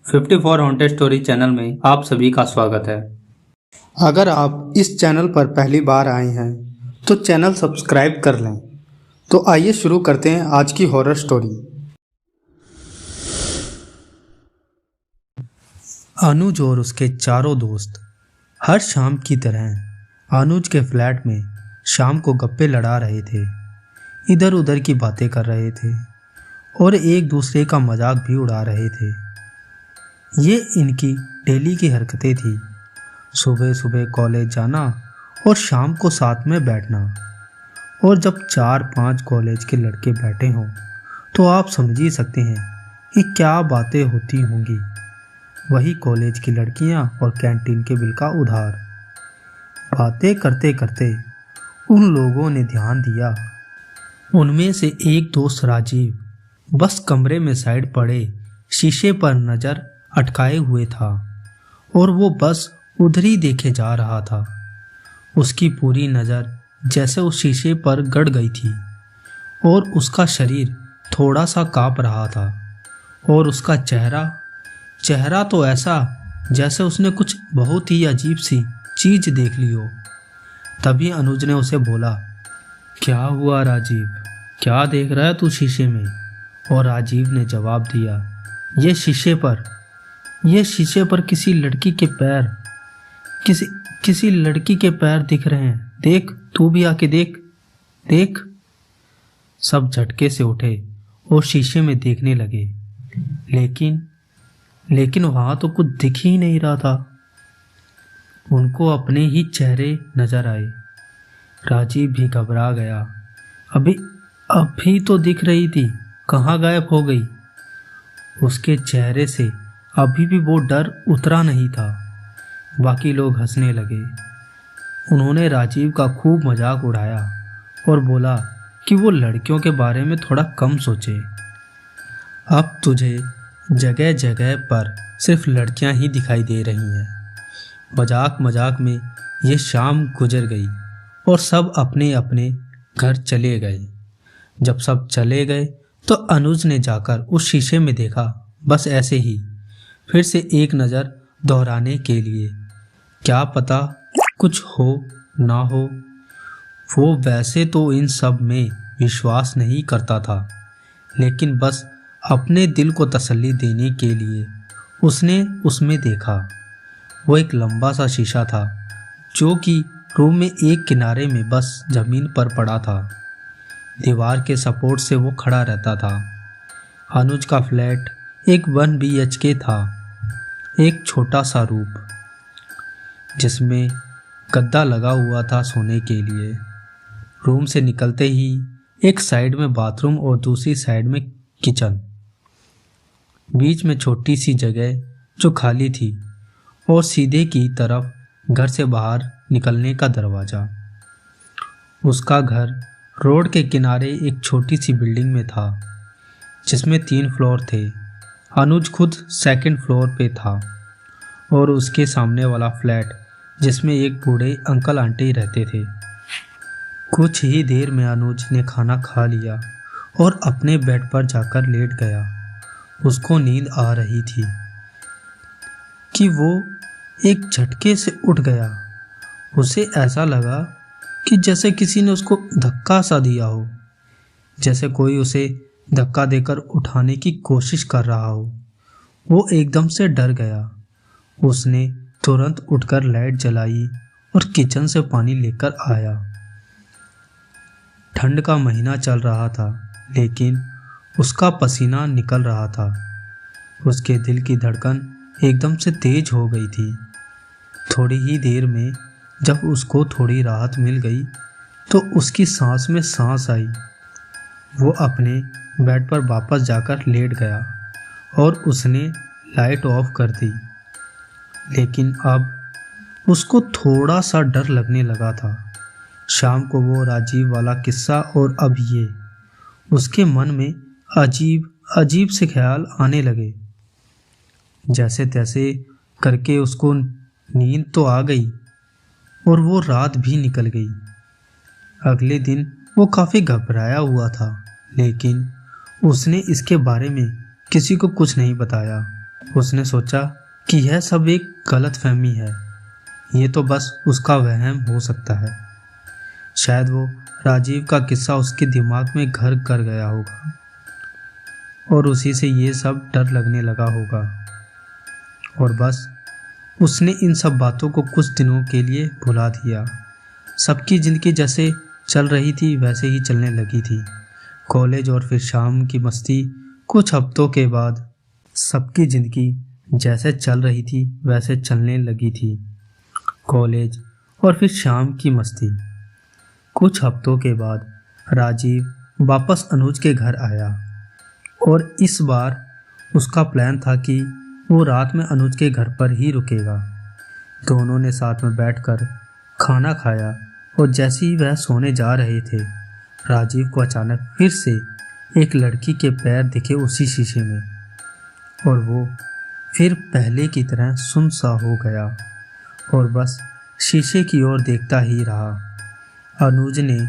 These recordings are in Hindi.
54 हॉन्टेड स्टोरी चैनल में आप सभी का स्वागत है। अगर आप इस चैनल पर पहली बार आए हैं तो चैनल सब्सक्राइब कर लें। तो आइए शुरू करते हैं आज की हॉरर स्टोरी। अनुज और उसके चारों दोस्त हर शाम की तरह अनुज के फ्लैट में शाम को गप्पे लड़ा रहे थे, इधर उधर की बातें कर रहे थे और एक दूसरे का मजाक भी उड़ा रहे थे। ये इनकी डेली की हरकतें थी, सुबह सुबह कॉलेज जाना और शाम को साथ में बैठना। और जब 4-5 कॉलेज के लड़के बैठे हों तो आप समझ ही सकते हैं कि क्या बातें होती होंगी। वही कॉलेज की लड़कियां और कैंटीन के बिल का उधार। बातें करते करते उन लोगों ने ध्यान दिया, उनमें से एक दोस्त राजीव बस कमरे में साइड पड़े शीशे पर नज़र अटकाए हुए था और वो बस उधर ही देखे जा रहा था। उसकी पूरी नज़र जैसे उस शीशे पर गड़ गई थी और उसका शरीर थोड़ा सा काँप रहा था और उसका चेहरा तो ऐसा जैसे उसने कुछ बहुत ही अजीब सी चीज़ देख ली हो। तभी अनुज ने उसे बोला, क्या हुआ राजीव, क्या देख रहा है तू शीशे में? और राजीव ने जवाब दिया, ये शीशे पर किसी लड़की के पैर किसी लड़की के पैर दिख रहे हैं। देख, तू भी आके देख। सब झटके से उठे और शीशे में देखने लगे, लेकिन वहां तो कुछ दिख ही नहीं रहा था। उनको अपने ही चेहरे नजर आए। राजीव भी घबरा गया। अभी तो दिख रही थी, कहाँ गायब हो गई? उसके चेहरे से अभी भी वो डर उतरा नहीं था। बाकी लोग हंसने लगे। उन्होंने राजीव का खूब मजाक उड़ाया और बोला कि वो लड़कियों के बारे में थोड़ा कम सोचे। अब तुझे जगह जगह पर सिर्फ लड़कियां ही दिखाई दे रही हैं। मजाक में ये शाम गुजर गई और सब अपने अपने घर चले गए। जब सब चले गए तो अनुज ने जाकर उस शीशे में देखा, बस ऐसे ही, फिर से एक नज़र दोहराने के लिए। क्या पता कुछ हो ना हो। वो वैसे तो इन सब में विश्वास नहीं करता था, लेकिन बस अपने दिल को तसल्ली देने के लिए उसने उसमें देखा। वो एक लंबा सा शीशा था जो कि रूम में एक किनारे में बस जमीन पर पड़ा था। दीवार के सपोर्ट से वो खड़ा रहता था। अनुज का फ्लैट एक 1 BHK था, एक छोटा सा रूम जिसमें गद्दा लगा हुआ था सोने के लिए। रूम से निकलते ही एक साइड में बाथरूम और दूसरी साइड में किचन, बीच में छोटी सी जगह जो खाली थी और सीधे की तरफ घर से बाहर निकलने का दरवाज़ा। उसका घर रोड के किनारे एक छोटी सी बिल्डिंग में था जिसमें 3 फ्लोर थे। अनुज खुद 2nd फ्लोर पे था और उसके सामने वाला फ्लैट जिसमें एक बूढ़े अंकल आंटी रहते थे। कुछ ही देर में अनुज ने खाना खा लिया और अपने बेड पर जाकर लेट गया। उसको नींद आ रही थी कि वो एक झटके से उठ गया। उसे ऐसा लगा कि जैसे किसी ने उसको धक्का सा दिया हो, जैसे कोई उसे धक्का देकर उठाने की कोशिश कर रहा हो। वो एकदम से डर गया। उसने तुरंत उठकर लाइट जलाई और किचन से पानी लेकर आया। ठंड का महीना चल रहा था, लेकिन उसका पसीना निकल रहा था। उसके दिल की धड़कन एकदम से तेज हो गई थी। थोड़ी ही देर में जब उसको थोड़ी राहत मिल गई तो उसकी सांस में सांस आई। वो अपने बेड पर वापस जाकर लेट गया और उसने लाइट ऑफ कर दी। लेकिन अब उसको थोड़ा सा डर लगने लगा था। शाम को वो राजीव वाला किस्सा और अब ये, उसके मन में अजीब से ख्याल आने लगे। जैसे तैसे करके उसको नींद तो आ गई और वो रात भी निकल गई। अगले दिन वो काफ़ी घबराया हुआ था, लेकिन उसने इसके बारे में किसी को कुछ नहीं बताया। उसने सोचा कि यह सब एक गलतफहमी है, ये तो बस उसका वहम हो सकता है। शायद वो राजीव का किस्सा उसके दिमाग में घर कर गया होगा और उसी से ये सब डर लगने लगा होगा, और बस उसने इन सब बातों को कुछ दिनों के लिए भुला दिया। सबकी ज़िंदगी जैसे चल रही थी वैसे ही चलने लगी थी। कॉलेज और फिर शाम की मस्ती। कुछ हफ्तों के बाद सबकी ज़िंदगी जैसे चल रही थी वैसे चलने लगी थी। कॉलेज और फिर शाम की मस्ती। कुछ हफ्तों के बाद राजीव वापस अनुज के घर आया और इस बार उसका प्लान था कि वो रात में अनुज के घर पर ही रुकेगा। दोनों ने साथ में बैठकर खाना खाया और जैसे ही वह सोने जा रहे थे, राजीव को अचानक फिर से एक लड़की के पैर दिखे उसी शीशे में, और वो फिर पहले की तरह सुन सा हो गया और बस शीशे की ओर देखता ही रहा। अनुज ने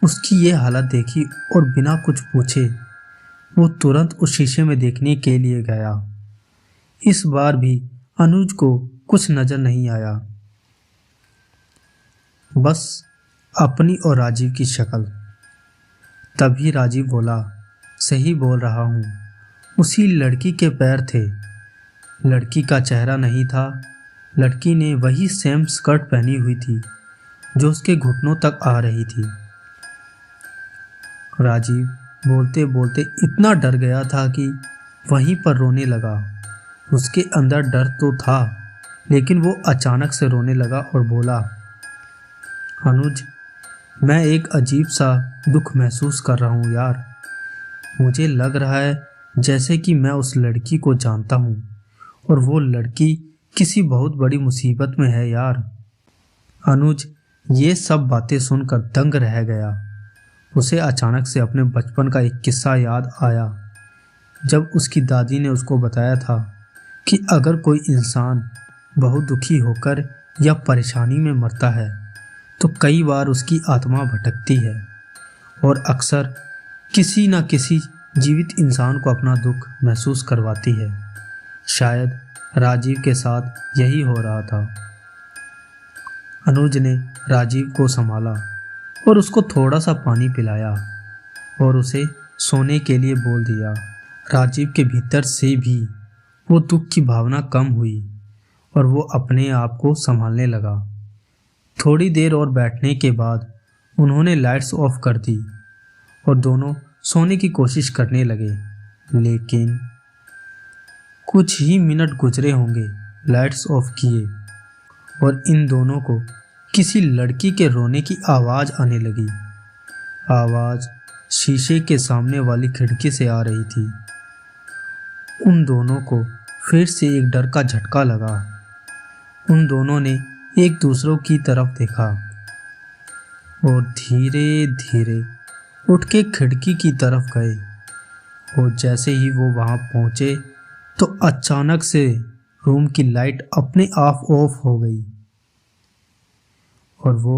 उसकी ये हालत देखी और बिना कुछ पूछे वो तुरंत उस शीशे में देखने के लिए गया। इस बार भी अनुज को कुछ नजर नहीं आया, बस अपनी और राजीव की शक्ल। तभी राजीव बोला, सही बोल रहा हूँ, उसी लड़की के पैर थे। लड़की का चेहरा नहीं था। लड़की ने वही सेम स्कर्ट पहनी हुई थी जो उसके घुटनों तक आ रही थी। राजीव बोलते बोलते इतना डर गया था कि वहीं पर रोने लगा। उसके अंदर डर तो था, लेकिन वो अचानक से रोने लगा और बोला, अनुज, मैं एक अजीब सा दुख महसूस कर रहा हूँ यार। मुझे लग रहा है जैसे कि मैं उस लड़की को जानता हूँ और वो लड़की किसी बहुत बड़ी मुसीबत में है यार। अनुज ये सब बातें सुनकर दंग रह गया। उसे अचानक से अपने बचपन का एक किस्सा याद आया, जब उसकी दादी ने उसको बताया था कि अगर कोई इंसान बहुत दुखी होकर या परेशानी में मरता है तो कई बार उसकी आत्मा भटकती है और अक्सर किसी न किसी जीवित इंसान को अपना दुख महसूस करवाती है। शायद राजीव के साथ यही हो रहा था। अनुज ने राजीव को संभाला और उसको थोड़ा सा पानी पिलाया और उसे सोने के लिए बोल दिया। राजीव के भीतर से भी वो दुख की भावना कम हुई और वो अपने आप को संभालने लगा। थोड़ी देर और बैठने के बाद उन्होंने लाइट्स ऑफ कर दी और दोनों सोने की कोशिश करने लगे, लेकिन कुछ ही मिनट गुजरे होंगे लाइट्स ऑफ किए और इन दोनों को किसी लड़की के रोने की आवाज़ आने लगी। आवाज़ शीशे के सामने वाली खिड़की से आ रही थी। उन दोनों को फिर से एक डर का झटका लगा। उन दोनों ने एक दूसरों की तरफ देखा और धीरे धीरे उठ के खिड़की की तरफ गए, और जैसे ही वो वहाँ पहुँचे तो अचानक से रूम की लाइट अपने आप ऑफ हो गई और वो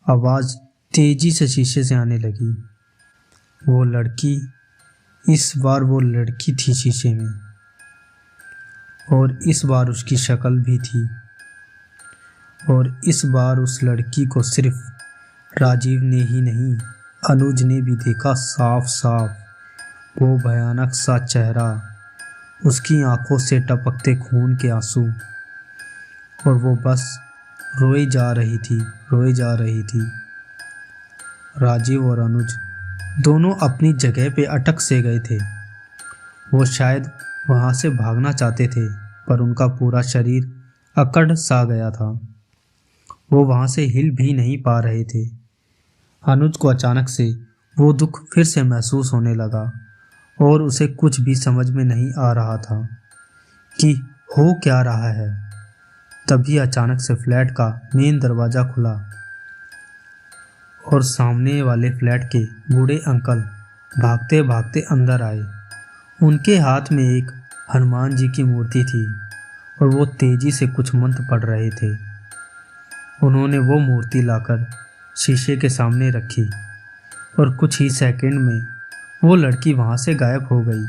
आवाज़ तेजी से शीशे से आने लगी। वो लड़की, इस बार वो लड़की थी शीशे में, और इस बार उसकी शक्ल भी थी, और इस बार उस लड़की को सिर्फ राजीव ने ही नहीं, अनुज ने भी देखा साफ साफ। वो भयानक सा चेहरा, उसकी आंखों से टपकते खून के आंसू, और वो बस रोई जा रही थी, रोई जा रही थी। राजीव और अनुज दोनों अपनी जगह पे अटक से गए थे। वो शायद वहाँ से भागना चाहते थे, पर उनका पूरा शरीर अकड़ सा गया था। वो वहाँ से हिल भी नहीं पा रहे थे। अनुज को अचानक से वो दुख फिर से महसूस होने लगा और उसे कुछ भी समझ में नहीं आ रहा था कि हो क्या रहा है। तभी अचानक से फ्लैट का मेन दरवाज़ा खुला और सामने वाले फ्लैट के बूढ़े अंकल भागते भागते अंदर आए। उनके हाथ में एक हनुमान जी की मूर्ति थी और वो तेजी से कुछ मंत्र पढ़ रहे थे। उन्होंने वो मूर्ति लाकर शीशे के सामने रखी और कुछ ही सेकंड में वो लड़की वहाँ से गायब हो गई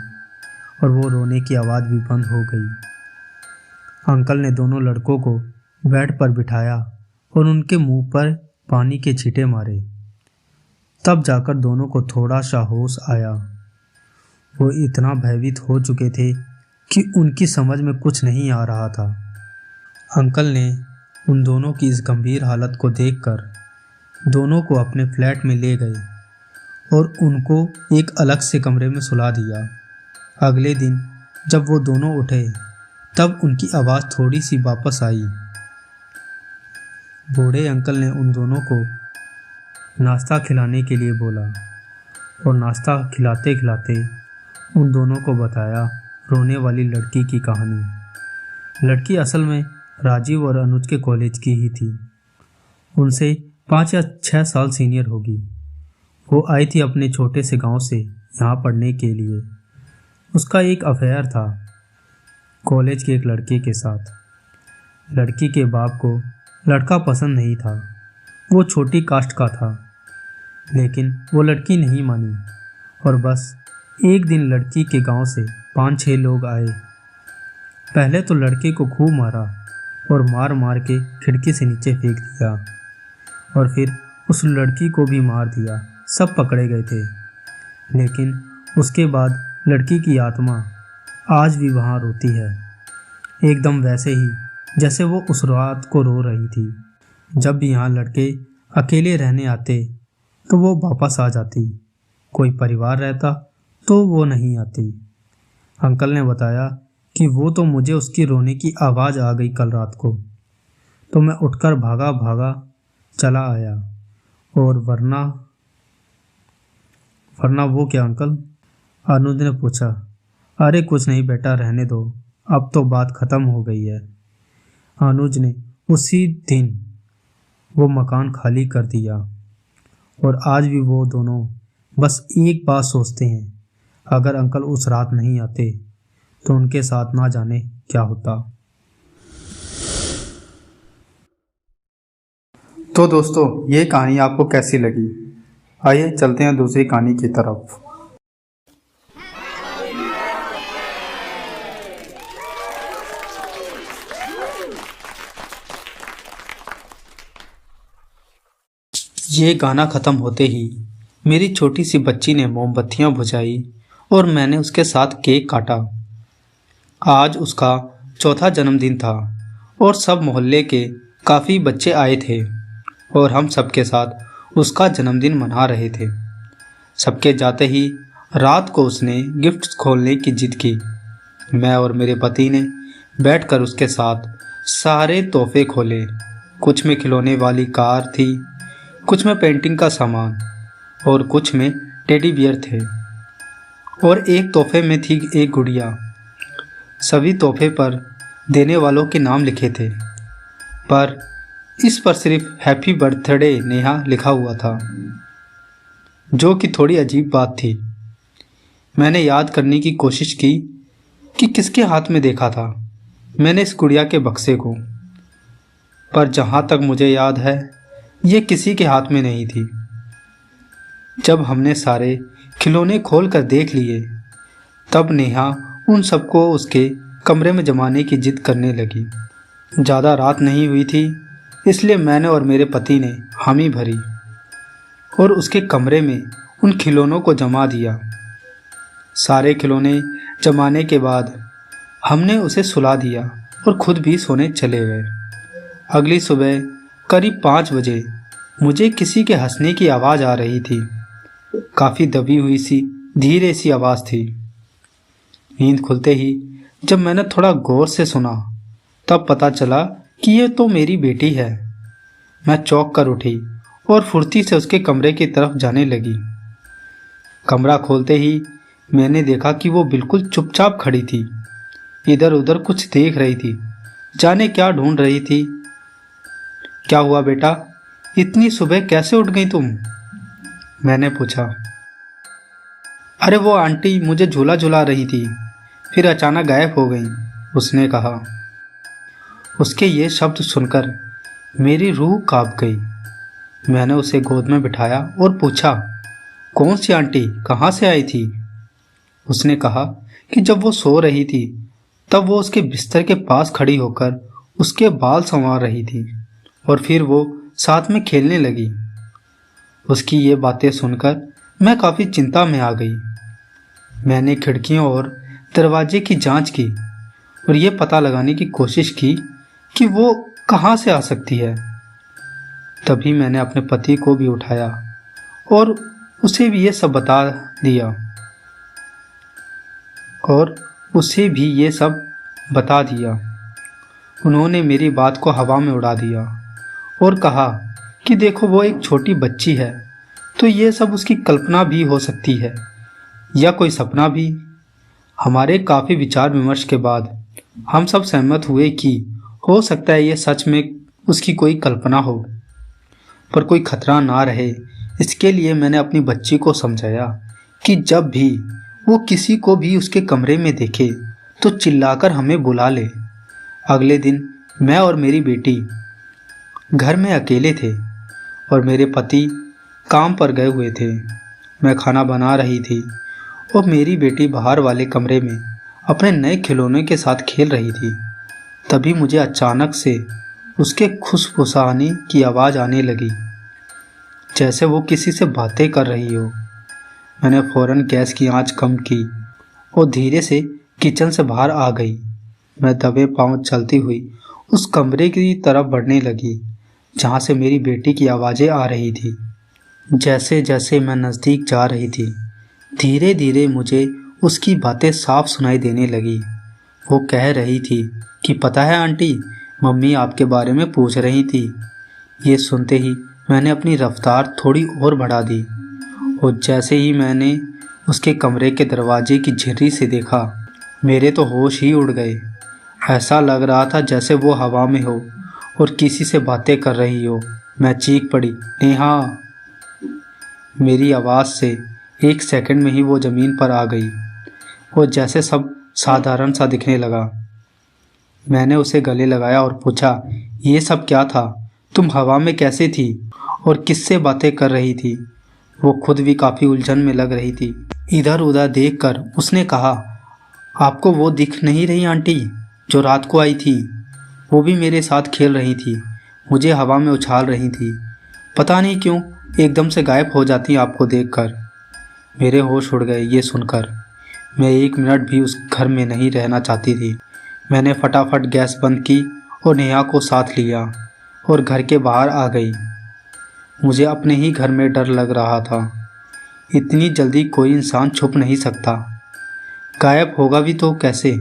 और वो रोने की आवाज़ भी बंद हो गई। अंकल ने दोनों लड़कों को बेड पर बिठाया और उनके मुंह पर पानी के छींटे मारे। तब जाकर दोनों को थोड़ा सा होश आया। वो इतना भयभीत हो चुके थे कि उनकी समझ में कुछ नहीं आ रहा था। अंकल ने उन दोनों की इस गंभीर हालत को देखकर दोनों को अपने फ्लैट में ले गए और उनको एक अलग से कमरे में सुला दिया। अगले दिन जब वो दोनों उठे तब उनकी आवाज़ थोड़ी सी वापस आई। बूढ़े अंकल ने उन दोनों को नाश्ता खिलाने के लिए बोला और नाश्ता खिलाते खिलाते उन दोनों को बताया रोने वाली लड़की की कहानी। लड़की असल में राजीव और अनुज के कॉलेज की ही थी। उनसे 5 या 6 साल सीनियर होगी। वो आई थी अपने छोटे से गांव से यहाँ पढ़ने के लिए। उसका एक अफेयर था कॉलेज के एक लड़के के साथ। लड़की के बाप को लड़का पसंद नहीं था। वो छोटी कास्ट का था, लेकिन वो लड़की नहीं मानी और बस एक दिन लड़की के गांव से 5-6 लोग आए। पहले तो लड़के को खूब मारा और मार मार के खिड़की से नीचे फेंक दिया और फिर उस लड़की को भी मार दिया। सब पकड़े गए थे, लेकिन उसके बाद लड़की की आत्मा आज भी वहाँ रोती है, एकदम वैसे ही जैसे वो उस रात को रो रही थी। जब भी यहाँ लड़के अकेले रहने आते तो वो वापस आ जाती, कोई परिवार रहता तो वो नहीं आती। अंकल ने बताया कि वो तो मुझे उसकी रोने की आवाज़ आ गई कल रात को, तो मैं उठकर भागा भागा चला आया। और वरना वो क्या अंकल? अनुज ने पूछा। अरे कुछ नहीं बेटा, रहने दो, अब तो बात ख़त्म हो गई है। अनुज ने उसी दिन वो मकान खाली कर दिया और आज भी वो दोनों बस एक बात सोचते हैं, अगर अंकल उस रात नहीं आते तो उनके साथ ना जाने क्या होता। तो दोस्तों, ये कहानी आपको कैसी लगी? आइए चलते हैं दूसरी कहानी की तरफ। ये गाना ख़त्म होते ही मेरी छोटी सी बच्ची ने मोमबत्तियाँ बुझाई और मैंने उसके साथ केक काटा। आज उसका 4था जन्मदिन था और सब मोहल्ले के काफ़ी बच्चे आए थे और हम सबके साथ उसका जन्मदिन मना रहे थे। सबके जाते ही रात को उसने गिफ्ट खोलने की जिद की। मैं और मेरे पति ने बैठकर उसके साथ सारे तोहफे खोले। कुछ में खिलौने वाली कार थी, कुछ में पेंटिंग का सामान और कुछ में टेडी बियर थे और एक तोहफे में थी एक गुड़िया। सभी तोहफे पर देने वालों के नाम लिखे थे, पर इस पर सिर्फ हैप्पी बर्थडे नेहा लिखा हुआ था, जो कि थोड़ी अजीब बात थी। मैंने याद करने की कोशिश की कि किसके हाथ में देखा था मैंने इस गुड़िया के बक्से को, पर जहाँ तक मुझे याद है ये किसी के हाथ में नहीं थी। जब हमने सारे खिलौने खोल कर देख लिए तब नेहा उन सबको उसके कमरे में जमाने की जिद करने लगी। ज़्यादा रात नहीं हुई थी, इसलिए मैंने और मेरे पति ने हामी भरी और उसके कमरे में उन खिलौनों को जमा दिया। सारे खिलौने जमाने के बाद हमने उसे सुला दिया और खुद भी सोने चले गए। अगली सुबह करीब 5 बजे मुझे किसी के हंसने की आवाज़ आ रही थी। काफ़ी दबी हुई सी धीरे सी आवाज़ थी। नींद खुलते ही जब मैंने थोड़ा गौर से सुना तब पता चला कि ये तो मेरी बेटी है। मैं चौंक कर उठी और फुर्ती से उसके कमरे की तरफ जाने लगी। कमरा खोलते ही मैंने देखा कि वो बिल्कुल चुपचाप खड़ी थी, इधर उधर कुछ देख रही थी, जाने क्या ढूंढ रही थी। क्या हुआ बेटा, इतनी सुबह कैसे उठ गई तुम? मैंने पूछा। अरे वो आंटी मुझे झूला झुला रही थी, फिर अचानक गायब हो गई, उसने कहा। उसके ये शब्द सुनकर मेरी रूह कांप गई। मैंने उसे गोद में बिठाया और पूछा, कौन सी आंटी, कहाँ से आई थी? उसने कहा कि जब वो सो रही थी तब वो उसके बिस्तर के पास खड़ी होकर उसके बाल संवार रही थी और फिर वो साथ में खेलने लगी। उसकी ये बातें सुनकर मैं काफ़ी चिंता में आ गई। मैंने खिड़कियों और दरवाजे की जांच की और ये पता लगाने की कोशिश की कि वो कहाँ से आ सकती है। तभी मैंने अपने पति को भी उठाया और उसे भी ये सब बता दिया उन्होंने मेरी बात को हवा में उड़ा दिया और कहा कि देखो वो एक छोटी बच्ची है, तो ये सब उसकी कल्पना भी हो सकती है या कोई सपना भी। हमारे काफ़ी विचार विमर्श के बाद हम सब सहमत हुए कि हो सकता है ये सच में उसकी कोई कल्पना हो, पर कोई खतरा ना रहे इसके लिए मैंने अपनी बच्ची को समझाया कि जब भी वो किसी को भी उसके कमरे में देखे तो चिल्लाकर हमें बुला ले। अगले दिन मैं और मेरी बेटी घर में अकेले थे और मेरे पति काम पर गए हुए थे। मैं खाना बना रही थी और मेरी बेटी बाहर वाले कमरे में अपने नए खिलौने के साथ खेल रही थी। तभी मुझे अचानक से उसके खुसफुसाने की आवाज़ आने लगी, जैसे वो किसी से बातें कर रही हो। मैंने फ़ौरन गैस की आंच कम की और धीरे से किचन से बाहर आ गई। मैं दबे पांव चलती हुई उस कमरे की तरफ बढ़ने लगी जहाँ से मेरी बेटी की आवाज़ें आ रही थी। जैसे जैसे मैं नज़दीक जा रही थी, धीरे धीरे मुझे उसकी बातें साफ सुनाई देने लगी। वो कह रही थी कि पता है आंटी, मम्मी आपके बारे में पूछ रही थी। ये सुनते ही मैंने अपनी रफ्तार थोड़ी और बढ़ा दी और जैसे ही मैंने उसके कमरे के दरवाजे की झिर्री से देखा, मेरे तो होश ही उड़ गए। ऐसा लग रहा था जैसे वो हवा में हो और किसी से बातें कर रही हो। मैं चीख पड़ी, नेहा। मेरी आवाज़ से 1 सेकंड में ही वो ज़मीन पर आ गई और जैसे सब साधारण सा दिखने लगा। मैंने उसे गले लगाया और पूछा, ये सब क्या था? तुम हवा में कैसे थी और किससे बातें कर रही थी? वो खुद भी काफ़ी उलझन में लग रही थी। इधर उधर देखकर उसने कहा, आपको वो दिख नहीं रही आंटी जो रात को आई थी? वो भी मेरे साथ खेल रही थी, मुझे हवा में उछाल रही थी। पता नहीं क्यों एकदम से गायब हो जाती आपको देखकर। मेरे होश उड़ गए ये सुनकर। मैं 1 मिनट भी उस घर में नहीं रहना चाहती थी। मैंने फटाफट गैस बंद की और नेहा को साथ लिया और घर के बाहर आ गई। मुझे अपने ही घर में डर लग रहा था। इतनी जल्दी कोई इंसान छुप नहीं सकता। गायब होगा भी तो कैसे?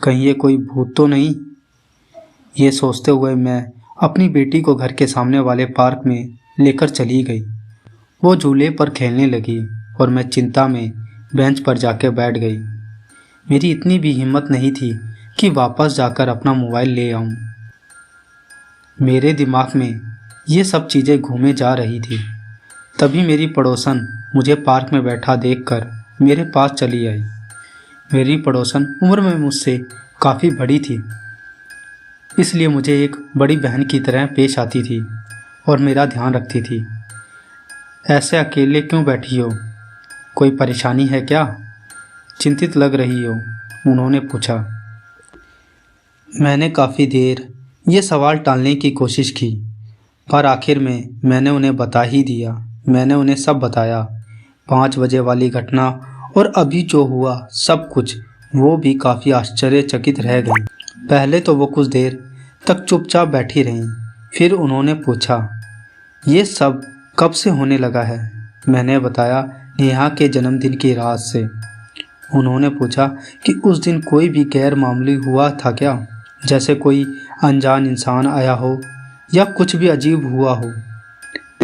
कहीं ये कोई भूत तो नहीं? ये सोचते हुए मैं अपनी बेटी को घर के सामने वाले पार्क में लेकर चली गई। वो झूले पर खेलने लगी और मैं चिंता में बेंच पर जाकर बैठ गई। मेरी इतनी भी हिम्मत नहीं थी कि वापस जाकर अपना मोबाइल ले आऊं। मेरे दिमाग में ये सब चीज़ें घूमे जा रही थी। तभी मेरी पड़ोसन मुझे पार्क में बैठा देखकर मेरे पास चली आई। मेरी पड़ोसन उम्र में मुझसे काफ़ी बड़ी थी, इसलिए मुझे एक बड़ी बहन की तरह पेश आती थी और मेरा ध्यान रखती थी। ऐसे अकेले क्यों बैठी हो? कोई परेशानी है क्या? चिंतित लग रही हो? उन्होंने पूछा। मैंने काफ़ी देर ये सवाल टालने की कोशिश की, पर आखिर में मैंने उन्हें बता ही दिया। मैंने उन्हें सब बताया, 5 बजे वाली घटना और अभी जो हुआ सब कुछ। वो भी काफ़ी आश्चर्यचकित रह गई। पहले तो वो कुछ देर तक चुपचाप बैठी रहीं, फिर उन्होंने पूछा, ये सब कब से होने लगा है? मैंने बताया, नेहा के जन्मदिन की रात से। उन्होंने पूछा कि उस दिन कोई भी गैर मामूली हुआ था क्या, जैसे कोई अनजान इंसान आया हो या कुछ भी अजीब हुआ हो।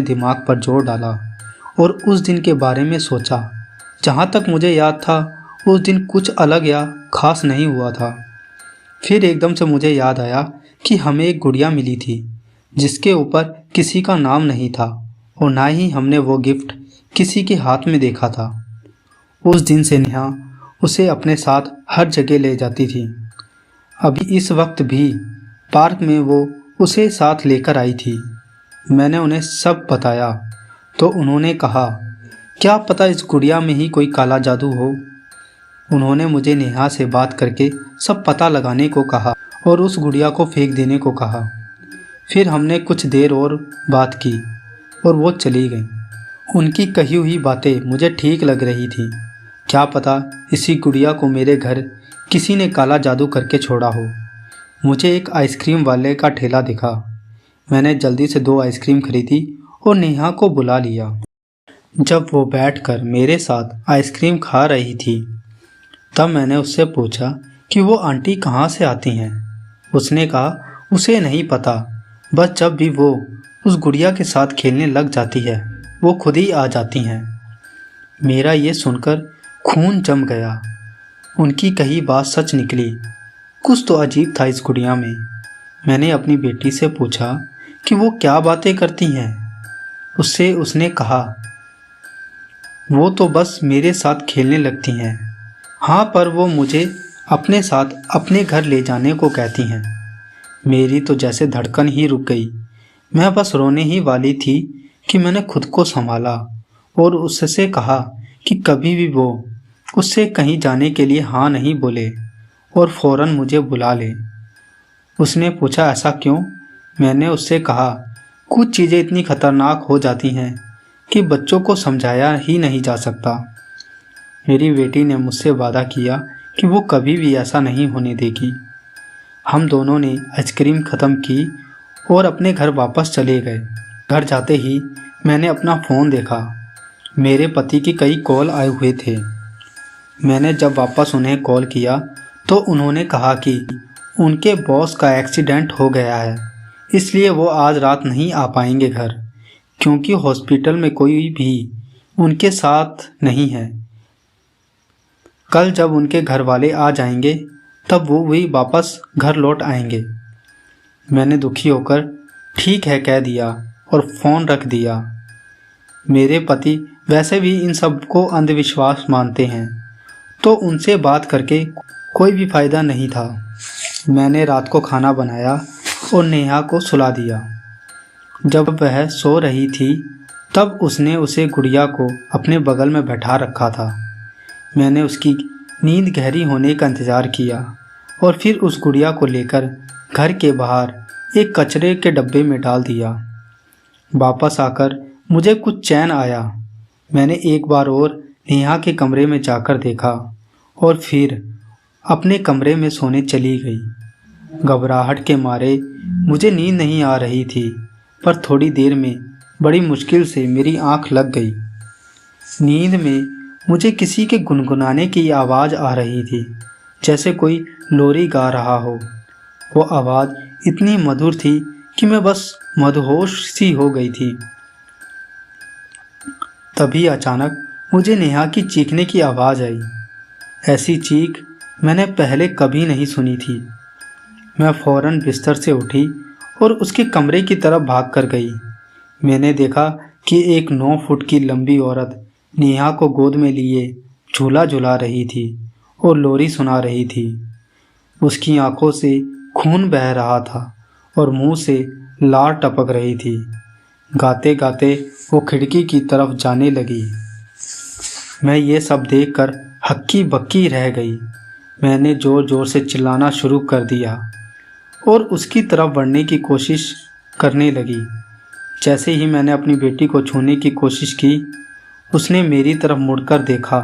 दिमाग पर जोर डाला और उस दिन के बारे में सोचा। जहाँ तक मुझे याद था उस दिन कुछ अलग या ख़ास नहीं हुआ था। फिर एकदम से मुझे याद आया कि हमें एक गुड़िया मिली थी जिसके ऊपर किसी का नाम नहीं था और ना ही हमने वो गिफ्ट किसी के हाथ में देखा था। उस दिन से नेहा उसे अपने साथ हर जगह ले जाती थी। अभी इस वक्त भी पार्क में वो उसे साथ लेकर आई थी। मैंने उन्हें सब बताया तो उन्होंने कहा, क्या पता इस गुड़िया में ही कोई काला जादू हो। उन्होंने मुझे नेहा से बात करके सब पता लगाने को कहा और उस गुड़िया को फेंक देने को कहा। फिर हमने कुछ देर और बात की और वो चली गई। उनकी कही हुई बातें मुझे ठीक लग रही थी। क्या पता इसी गुड़िया को मेरे घर किसी ने काला जादू करके छोड़ा हो। मुझे एक आइसक्रीम वाले का ठेला दिखा। मैंने जल्दी से 2 आइसक्रीम खरीदी और नेहा को बुला लिया। जब वो बैठकर मेरे साथ आइसक्रीम खा रही थी तब मैंने उससे पूछा कि वो आंटी कहाँ से आती हैं। उसने कहा उसे नहीं पता, बस जब भी वो उस गुड़िया के साथ खेलने लग जाती है वो खुद ही आ जाती हैं। मेरा ये सुनकर खून जम गया। उनकी कही बात सच निकली। कुछ तो अजीब था इस गुड़िया में। मैंने अपनी बेटी से पूछा कि वो क्या बातें करती हैं। उससे उसने कहा वो तो बस मेरे साथ खेलने लगती हैं। हाँ, पर वो मुझे अपने साथ अपने घर ले जाने को कहती हैं। मेरी तो जैसे धड़कन ही रुक गई। मैं बस रोने ही वाली थी कि मैंने खुद को संभाला और उससे कहा कि कभी भी वो उससे कहीं जाने के लिए हाँ नहीं बोले और फ़ौरन मुझे बुला ले। उसने पूछा ऐसा क्यों? मैंने उससे कहा कुछ चीज़ें इतनी खतरनाक हो जाती हैं कि बच्चों को समझाया ही नहीं जा सकता। मेरी बेटी ने मुझसे वादा किया कि वो कभी भी ऐसा नहीं होने देगी। हम दोनों ने आइसक्रीम ख़त्म की और अपने घर वापस चले गए। घर जाते ही मैंने अपना फ़ोन देखा। मेरे पति की कई कॉल आए हुए थे। मैंने जब वापस उन्हें कॉल किया तो उन्होंने कहा कि उनके बॉस का एक्सीडेंट हो गया है, इसलिए वो आज रात नहीं आ पाएंगे घर, क्योंकि हॉस्पिटल में कोई भी उनके साथ नहीं है। कल जब उनके घर वाले आ जाएंगे तब वो भी वापस घर लौट आएंगे। मैंने दुखी होकर ठीक है कह दिया और फ़ोन रख दिया। मेरे पति वैसे भी इन सब को अंधविश्वास मानते हैं, तो उनसे बात करके कोई भी फ़ायदा नहीं था। मैंने रात को खाना बनाया और नेहा को सुला दिया। जब वह सो रही थी तब उसने उसे गुड़िया को अपने बगल में बैठा रखा था। मैंने उसकी नींद गहरी होने का इंतज़ार किया और फिर उस गुड़िया को लेकर घर के बाहर एक कचरे के डब्बे में डाल दिया। वापस आकर मुझे कुछ चैन आया। मैंने एक बार और नेहा के कमरे में जाकर देखा और फिर अपने कमरे में सोने चली गई। घबराहट के मारे मुझे नींद नहीं आ रही थी, पर थोड़ी देर में बड़ी मुश्किल से मेरी आंख लग गई। नींद में मुझे किसी के गुनगुनाने की आवाज़ आ रही थी, जैसे कोई लोरी गा रहा हो। वो आवाज़ इतनी मधुर थी कि मैं बस मदहोश सी हो गई थी। तभी अचानक मुझे नेहा की चीखने की आवाज़ आई। ऐसी चीख मैंने पहले कभी नहीं सुनी थी। मैं फ़ौरन बिस्तर से उठी और उसके कमरे की तरफ भाग कर गई। मैंने देखा कि एक 9 फुट की लंबी औरत नेहा को गोद में लिए झूला झुला रही थी और लोरी सुना रही थी। उसकी आंखों से खून बह रहा था और मुंह से लार टपक रही थी। गाते गाते वो खिड़की की तरफ जाने लगी। मैं ये सब देखकर हक्की बक्की रह गई। मैंने ज़ोर ज़ोर से चिल्लाना शुरू कर दिया और उसकी तरफ बढ़ने की कोशिश करने लगी। जैसे ही मैंने अपनी बेटी को छूने की कोशिश की, उसने मेरी तरफ मुड़कर देखा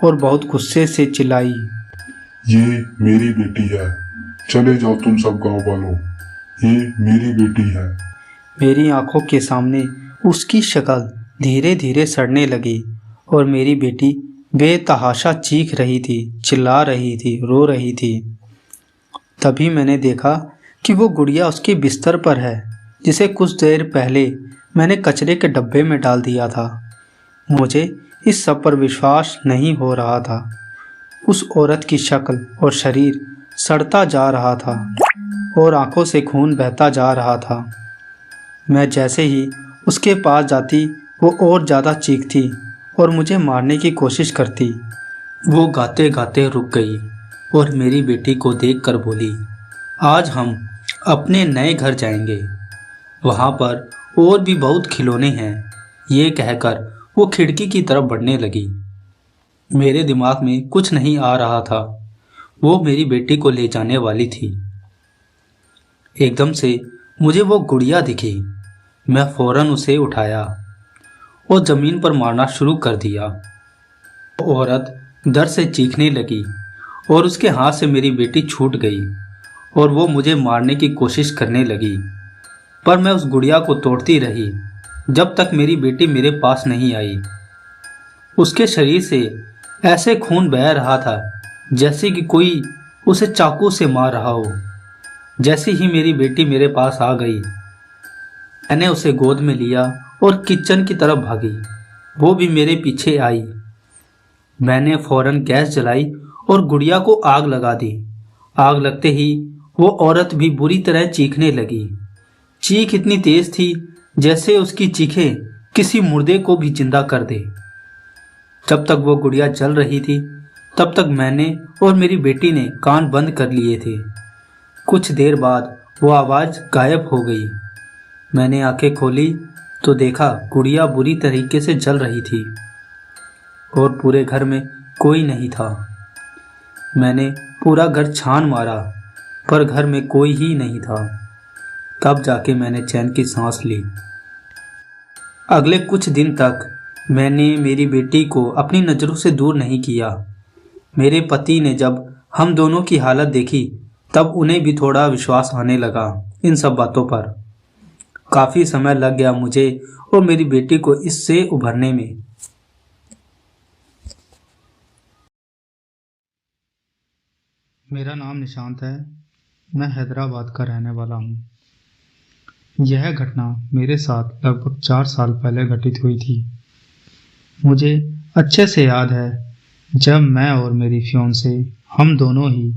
और बहुत गुस्से से चिल्लाई, ये मेरी बेटी है, चले जाओ तुम सब गांव वालों, ये मेरी बेटी है। मेरी आंखों के सामने उसकी शक्ल धीरे धीरे सड़ने लगी और मेरी बेटी बेतहाशा चीख रही थी, चिल्ला रही थी, रो रही थी। तभी मैंने देखा कि वो गुड़िया उसके बिस्तर पर है, जिसे कुछ देर पहले मैंने कचरे के डब्बे में डाल दिया था। मुझे इस सब पर विश्वास नहीं हो रहा था। उस औरत की शक्ल और शरीर सड़ता जा रहा था और आंखों से खून बहता जा रहा था। मैं जैसे ही उसके पास जाती वो और ज़्यादा चीखती और मुझे मारने की कोशिश करती। वो गाते गाते रुक गई और मेरी बेटी को देखकर बोली, आज हम अपने नए घर जाएंगे, वहाँ पर और भी बहुत खिलौने हैं। ये कहकर वो खिड़की की तरफ बढ़ने लगी। मेरे दिमाग में कुछ नहीं आ रहा था। वो मेरी बेटी को ले जाने वाली थी। एकदम से मुझे वो गुड़िया दिखी। मैं फौरन उसे उठाया और जमीन पर मारना शुरू कर दिया। वो औरत दर्द से चीखने लगी और उसके हाथ से मेरी बेटी छूट गई और वो मुझे मारने की कोशिश करने लगी, पर मैं उस गुड़िया को तोड़ती रही जब तक मेरी बेटी मेरे पास नहीं आई। उसके शरीर से ऐसे खून बह रहा था जैसे कि कोई उसे चाकू से मार रहा हो। जैसे ही मेरी बेटी मेरे पास आ गई, मैंने उसे गोद में लिया और किचन की तरफ भागी। वो भी मेरे पीछे आई। मैंने फौरन गैस जलाई और गुड़िया को आग लगा दी। आग लगते ही वो औरत भी बुरी तरह चीखने लगी। चीख इतनी तेज थी जैसे उसकी चीखें किसी मुर्दे को भी जिंदा कर दे। जब तक वो गुड़िया जल रही थी तब तक मैंने और मेरी बेटी ने कान बंद कर लिए थे। कुछ देर बाद वो आवाज़ गायब हो गई। मैंने आंखें खोली तो देखा गुड़िया बुरी तरीके से जल रही थी और पूरे घर में कोई नहीं था। मैंने पूरा घर छान मारा पर घर में कोई ही नहीं था। तब जाके मैंने चैन की सांस ली। अगले कुछ दिन तक मैंने मेरी बेटी को अपनी नज़रों से दूर नहीं किया। मेरे पति ने जब हम दोनों की हालत देखी तब उन्हें भी थोड़ा विश्वास आने लगा इन सब बातों पर। काफ़ी समय लग गया मुझे और मेरी बेटी को इससे उभरने में। मेरा नाम निशांत है। मैं हैदराबाद का रहने वाला हूँ। यह घटना मेरे साथ लगभग 4 साल पहले घटित हुई थी। मुझे अच्छे से याद है जब मैं और मेरी फियोंसे हम दोनों ही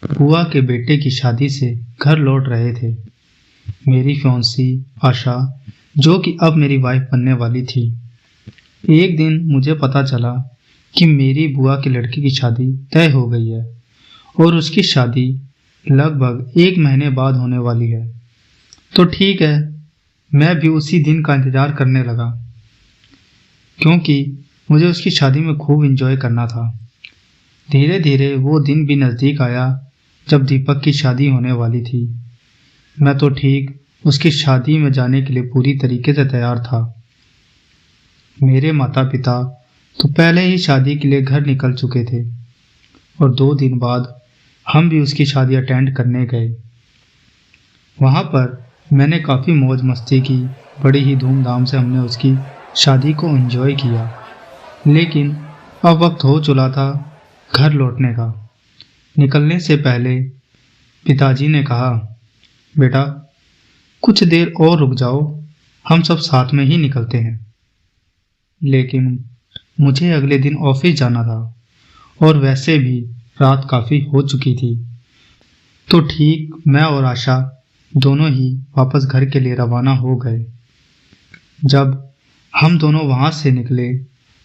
बुआ के बेटे की शादी से घर लौट रहे थे। मेरी फियोंसी आशा, जो कि अब मेरी वाइफ बनने वाली थी, एक दिन मुझे पता चला कि मेरी बुआ की लड़की की शादी तय हो गई है और उसकी शादी लगभग 1 महीने बाद होने वाली है। तो ठीक है, मैं भी उसी दिन का इंतज़ार करने लगा क्योंकि मुझे उसकी शादी में खूब एंजॉय करना था। धीरे धीरे वो दिन भी नज़दीक आया जब दीपक की शादी होने वाली थी। मैं तो ठीक उसकी शादी में जाने के लिए पूरी तरीके से तैयार था। मेरे माता पिता तो पहले ही शादी के लिए घर निकल चुके थे और 2 दिन बाद हम भी उसकी शादी अटेंड करने गए। वहाँ पर मैंने काफ़ी मौज मस्ती की। बड़ी ही धूमधाम से हमने उसकी शादी को एंजॉय किया। लेकिन अब वक्त हो चला था घर लौटने का। निकलने से पहले पिताजी ने कहा, बेटा कुछ देर और रुक जाओ, हम सब साथ में ही निकलते हैं। लेकिन मुझे अगले दिन ऑफिस जाना था और वैसे भी रात काफ़ी हो चुकी थी। तो ठीक मैं और आशा दोनों ही वापस घर के लिए रवाना हो गए। जब हम दोनों वहाँ से निकले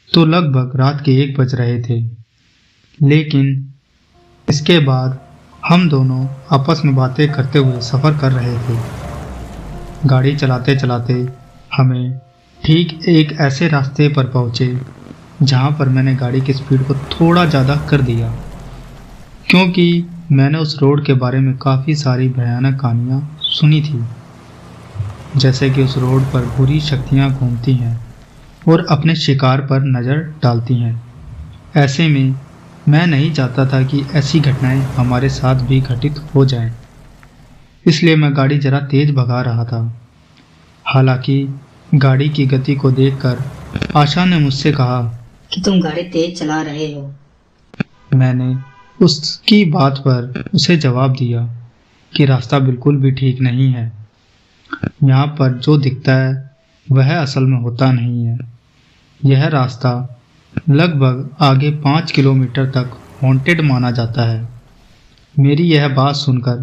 तो लगभग रात के 1 बज रहे थे। लेकिन इसके बाद हम दोनों आपस में बातें करते हुए सफ़र कर रहे थे। गाड़ी चलाते चलाते हमें ठीक एक ऐसे रास्ते पर पहुँचे जहाँ पर मैंने गाड़ी की स्पीड को थोड़ा ज़्यादा कर दिया, क्योंकि मैंने उस रोड के बारे में काफ़ी सारी भयानक कहानियाँ सुनी थी, जैसे कि उस रोड पर बुरी शक्तियाँ घूमती हैं और अपने शिकार पर नज़र डालती हैं। ऐसे में मैं नहीं चाहता था कि ऐसी घटनाएं हमारे साथ भी घटित हो जाएं, इसलिए मैं गाड़ी ज़रा तेज़ भगा रहा था। हालांकि गाड़ी की गति को देखकर आशा ने मुझसे कहा कि तुम गाड़ी तेज चला रहे हो। मैंने उसकी बात पर उसे जवाब दिया कि रास्ता बिल्कुल भी ठीक नहीं है। यहाँ पर जो दिखता है वह असल में होता नहीं है। यह रास्ता लगभग आगे 5 किलोमीटर तक हॉन्टेड माना जाता है। मेरी यह बात सुनकर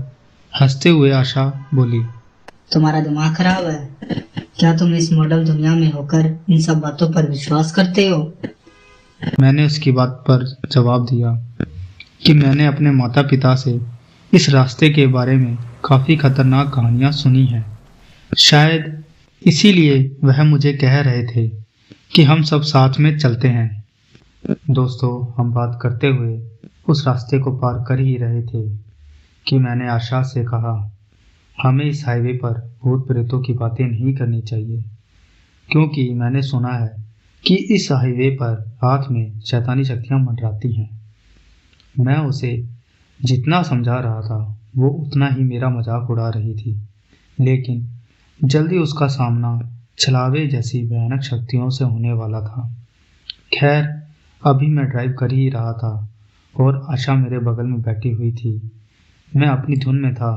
हंसते हुए आशा बोली, तुम्हारा दिमाग खराब है क्या? तुम इस मॉडल दुनिया में होकर इन सब बातों पर विश्वास करते हो? मैंने उसकी बात पर जवाब दिया कि मैंने अपने माता पिता से इस रास्ते के बारे में काफ़ी खतरनाक कहानियाँ सुनी हैं। शायद इसीलिए वह मुझे कह रहे थे कि हम सब साथ में चलते हैं। दोस्तों, हम बात करते हुए उस रास्ते को पार कर ही रहे थे कि मैंने आशा से कहा, हमें इस हाईवे पर भूत प्रेतों की बातें नहीं करनी चाहिए, क्योंकि मैंने सुना है कि इस हाईवे पर रात में शैतानी शक्तियां मंडराती हैं। मैं उसे जितना समझा रहा था वो उतना ही मेरा मजाक उड़ा रही थी, लेकिन जल्दी उसका सामना छलावे जैसी भयानक शक्तियों से होने वाला था। खैर, अभी मैं ड्राइव कर ही रहा था और आशा मेरे बगल में बैठी हुई थी। मैं अपनी धुन में था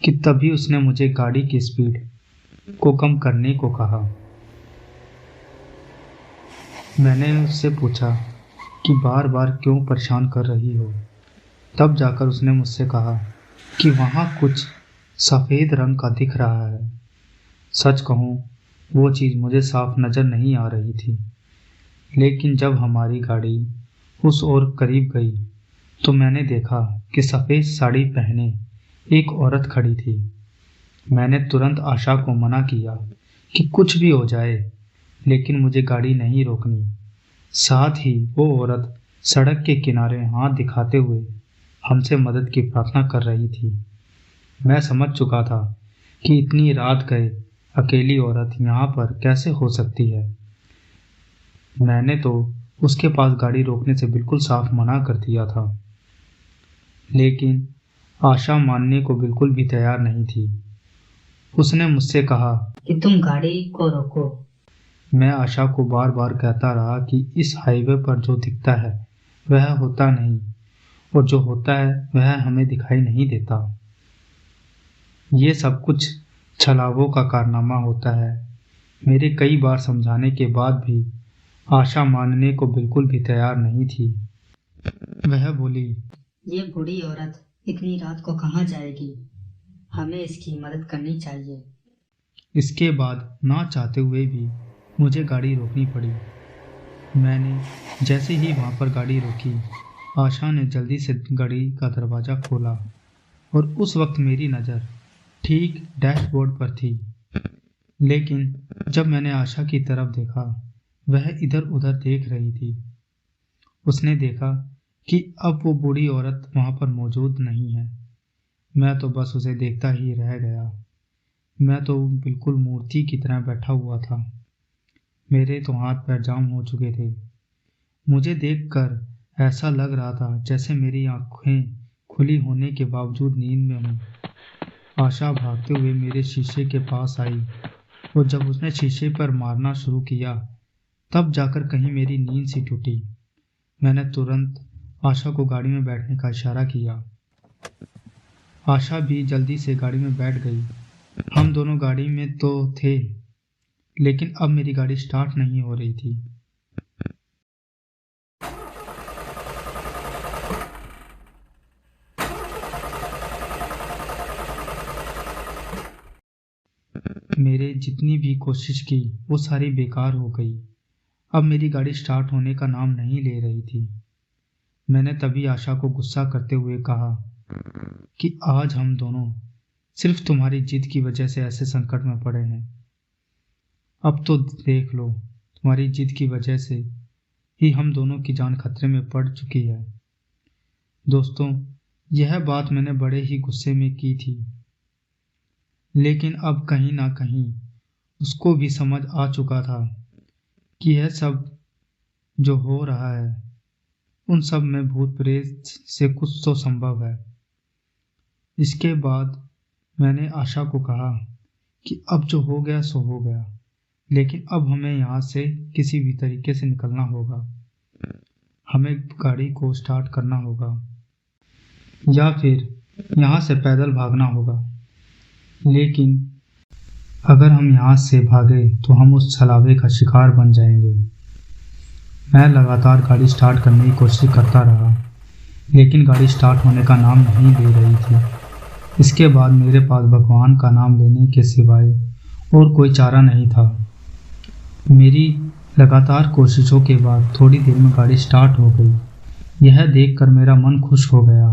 कि तभी उसने मुझे गाड़ी की स्पीड को कम करने को कहा। मैंने उससे पूछा कि बार बार क्यों परेशान कर रही हो। तब जाकर उसने मुझसे कहा कि वहाँ कुछ सफ़ेद रंग का दिख रहा है। सच कहूँ, वो चीज़ मुझे साफ नज़र नहीं आ रही थी, लेकिन जब हमारी गाड़ी उस ओर करीब गई तो मैंने देखा कि सफ़ेद साड़ी पहने एक औरत खड़ी थी। मैंने तुरंत आशा को मना किया कि कुछ भी हो जाए, लेकिन मुझे गाड़ी नहीं रोकनी। साथ ही वो औरत सड़क के किनारे हाथ दिखाते हुए हमसे मदद की प्रार्थना कर रही थी। मैं समझ चुका था कि इतनी रात गए अकेली औरत यहाँ पर कैसे हो सकती है। मैंने तो उसके पास गाड़ी रोकने से बिल्कुल साफ मना कर दिया था, लेकिन आशा मानने को बिल्कुल भी तैयार नहीं थी। उसने मुझसे कहा कि तुम गाड़ी को रोको। मैं आशा को बार बार कहता रहा कि इस हाईवे पर जो दिखता है वह होता नहीं, और जो होता है वह हमें दिखाई नहीं देता। ये सब कुछ छलावों का कारनामा होता है। मेरे कई बार समझाने के बाद भी आशा मानने को बिल्कुल भी तैयार नहीं थी। वह बोली, ये बूढ़ी औरत इतनी रात को कहाँ जाएगी? हमें इसकी मदद करनी चाहिए। इसके बाद ना चाहते हुए भी मुझे गाड़ी रोकनी पड़ी। मैंने जैसे ही वहाँ पर गाड़ी रोकी, आशा ने जल्दी से गाड़ी का दरवाज़ा खोला और उस वक्त मेरी नज़र ठीक डैशबोर्ड पर थी। लेकिन जब मैंने आशा की तरफ देखा, वह इधर उधर देख रही थी। उसने देखा कि अब वो बूढ़ी औरत वहाँ पर मौजूद नहीं है। मैं तो बस उसे देखता ही रह गया। मैं तो बिल्कुल मूर्ति की तरह बैठा हुआ था। मेरे तो हाथ पैर जाम हो चुके थे। मुझे देखकर ऐसा लग रहा था जैसे मेरी आंखें खुली होने के बावजूद नींद में हूँ। आशा भागते हुए मेरे शीशे के पास आई और जब उसने शीशे पर मारना शुरू किया, तब जाकर कहीं मेरी नींद सी टूटी। मैंने तुरंत आशा को गाड़ी में बैठने का इशारा किया। आशा भी जल्दी से गाड़ी में बैठ गई। हम दोनों गाड़ी में तो थे, लेकिन अब मेरी गाड़ी स्टार्ट नहीं हो रही थी। मेरे जितनी भी कोशिश की वो सारी बेकार हो गई। अब मेरी गाड़ी स्टार्ट होने का नाम नहीं ले रही थी। मैंने तभी आशा को गुस्सा करते हुए कहा कि आज हम दोनों सिर्फ तुम्हारी जिद की वजह से ऐसे संकट में पड़े हैं। अब तो देख लो, तुम्हारी जिद की वजह से ही हम दोनों की जान खतरे में पड़ चुकी है। दोस्तों, यह बात मैंने बड़े ही गुस्से में की थी, लेकिन अब कहीं ना कहीं उसको भी समझ आ चुका था कि यह सब जो हो रहा है उन सब में भूत प्रेत से कुछ तो संभव है। इसके बाद मैंने आशा को कहा कि अब जो हो गया सो हो गया, लेकिन अब हमें यहाँ से किसी भी तरीके से निकलना होगा। हमें गाड़ी को स्टार्ट करना होगा या फिर यहाँ से पैदल भागना होगा। लेकिन अगर हम यहाँ से भागे तो हम उस छलावे का शिकार बन जाएंगे। मैं लगातार गाड़ी स्टार्ट करने की कोशिश करता रहा, लेकिन गाड़ी स्टार्ट होने का नाम नहीं ले रही थी। इसके बाद मेरे पास भगवान का नाम लेने के सिवाय और कोई चारा नहीं था। मेरी लगातार कोशिशों के बाद थोड़ी देर में गाड़ी स्टार्ट हो गई। यह देखकर मेरा मन खुश हो गया।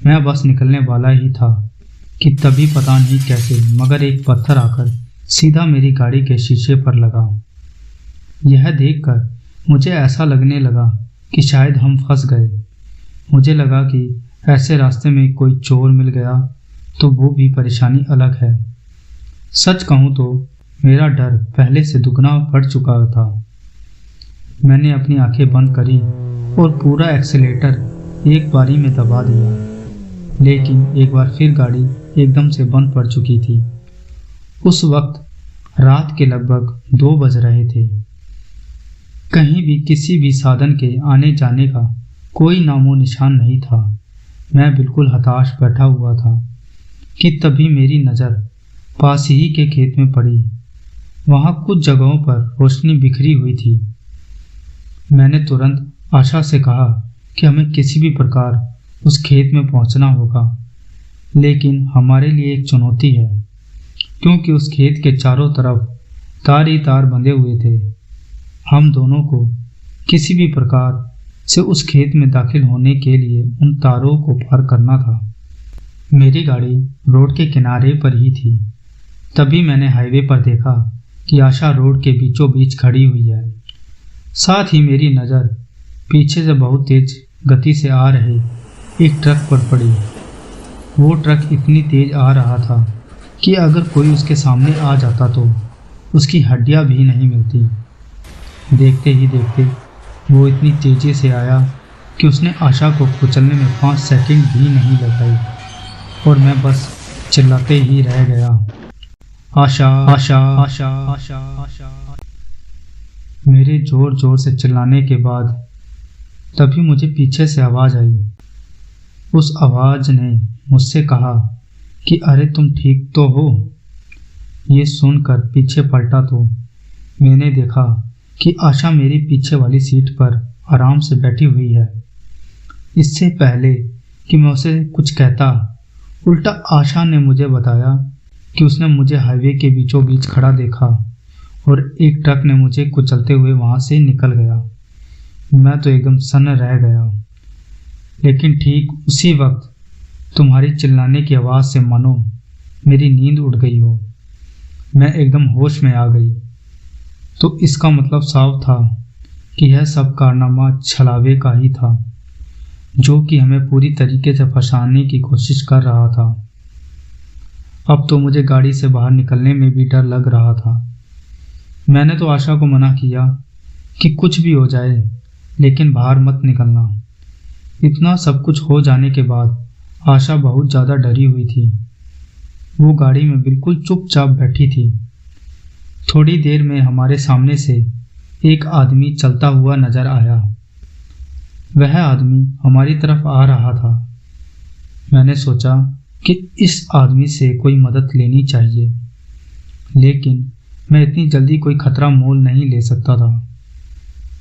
मैं बस निकलने वाला ही था कि तभी पता नहीं कैसे मगर एक पत्थर आकर सीधा मेरी गाड़ी के शीशे पर लगा। यह देखकर मुझे ऐसा लगने लगा कि शायद हम फंस गए। मुझे लगा कि ऐसे रास्ते में कोई चोर मिल गया तो वो भी परेशानी अलग है। सच कहूँ तो मेरा डर पहले से दुगना बढ़ चुका था। मैंने अपनी आंखें बंद करी और पूरा एक्सीलेटर एक बारी में दबा दिया, लेकिन एक बार फिर गाड़ी एकदम से बंद पड़ चुकी थी। उस वक्त रात के लगभग 2 बज रहे थे। कहीं भी किसी भी साधन के आने जाने का कोई नामो निशान नहीं था। मैं बिल्कुल हताश बैठा हुआ था कि तभी मेरी नज़र पास ही के खेत में पड़ी। वहाँ कुछ जगहों पर रोशनी बिखरी हुई थी। मैंने तुरंत आशा से कहा कि हमें किसी भी प्रकार उस खेत में पहुँचना होगा, लेकिन हमारे लिए एक चुनौती है, क्योंकि उस खेत के चारों तरफ तार ही तार बंधे हुए थे। हम दोनों को किसी भी प्रकार से उस खेत में दाखिल होने के लिए उन तारों को पार करना था। मेरी गाड़ी रोड के किनारे पर ही थी। तभी मैंने हाईवे पर देखा कि आशा रोड के बीचों बीच खड़ी हुई है। साथ ही मेरी नज़र पीछे से बहुत तेज गति से आ रहे एक ट्रक पर पड़ी। वो ट्रक इतनी तेज आ रहा था कि अगर कोई उसके सामने आ जाता तो उसकी हड्डियां भी नहीं मिलती। देखते ही देखते वो इतनी तेजी से आया कि उसने आशा को कुचलने में 5 सेकंड भी नहीं लगाई और मैं बस चिल्लाते ही रह गया, आशा आशा आशा आशा आशा। मेरे जोर जोर से चिल्लाने के बाद तभी मुझे पीछे से आवाज़ आई। उस आवाज़ ने मुझसे कहा कि अरे तुम ठीक तो हो। ये सुनकर पीछे पलटा तो मैंने देखा कि आशा मेरी पीछे वाली सीट पर आराम से बैठी हुई है। इससे पहले कि मैं उसे कुछ कहता, उल्टा आशा ने मुझे बताया कि उसने मुझे हाईवे के बीचों बीच खड़ा देखा और एक ट्रक ने मुझे कुचलते हुए वहाँ से निकल गया। मैं तो एकदम सन्न रह गया। लेकिन ठीक उसी वक्त तुम्हारी चिल्लाने की आवाज़ से मानो मेरी नींद उड़ गई हो। मैं एकदम होश में आ गई। तो इसका मतलब साफ था कि यह सब कारनामा छलावे का ही था, जो कि हमें पूरी तरीके से फंसाने की कोशिश कर रहा था। अब तो मुझे गाड़ी से बाहर निकलने में भी डर लग रहा था। मैंने तो आशा को मना किया कि कुछ भी हो जाए लेकिन बाहर मत निकलना। इतना सब कुछ हो जाने के बाद आशा बहुत ज़्यादा डरी हुई थी। वो गाड़ी में बिल्कुल चुपचाप बैठी थी। थोड़ी देर में हमारे सामने से एक आदमी चलता हुआ नजर आया। वह आदमी हमारी तरफ आ रहा था। मैंने सोचा कि इस आदमी से कोई मदद लेनी चाहिए, लेकिन मैं इतनी जल्दी कोई खतरा मोल नहीं ले सकता था,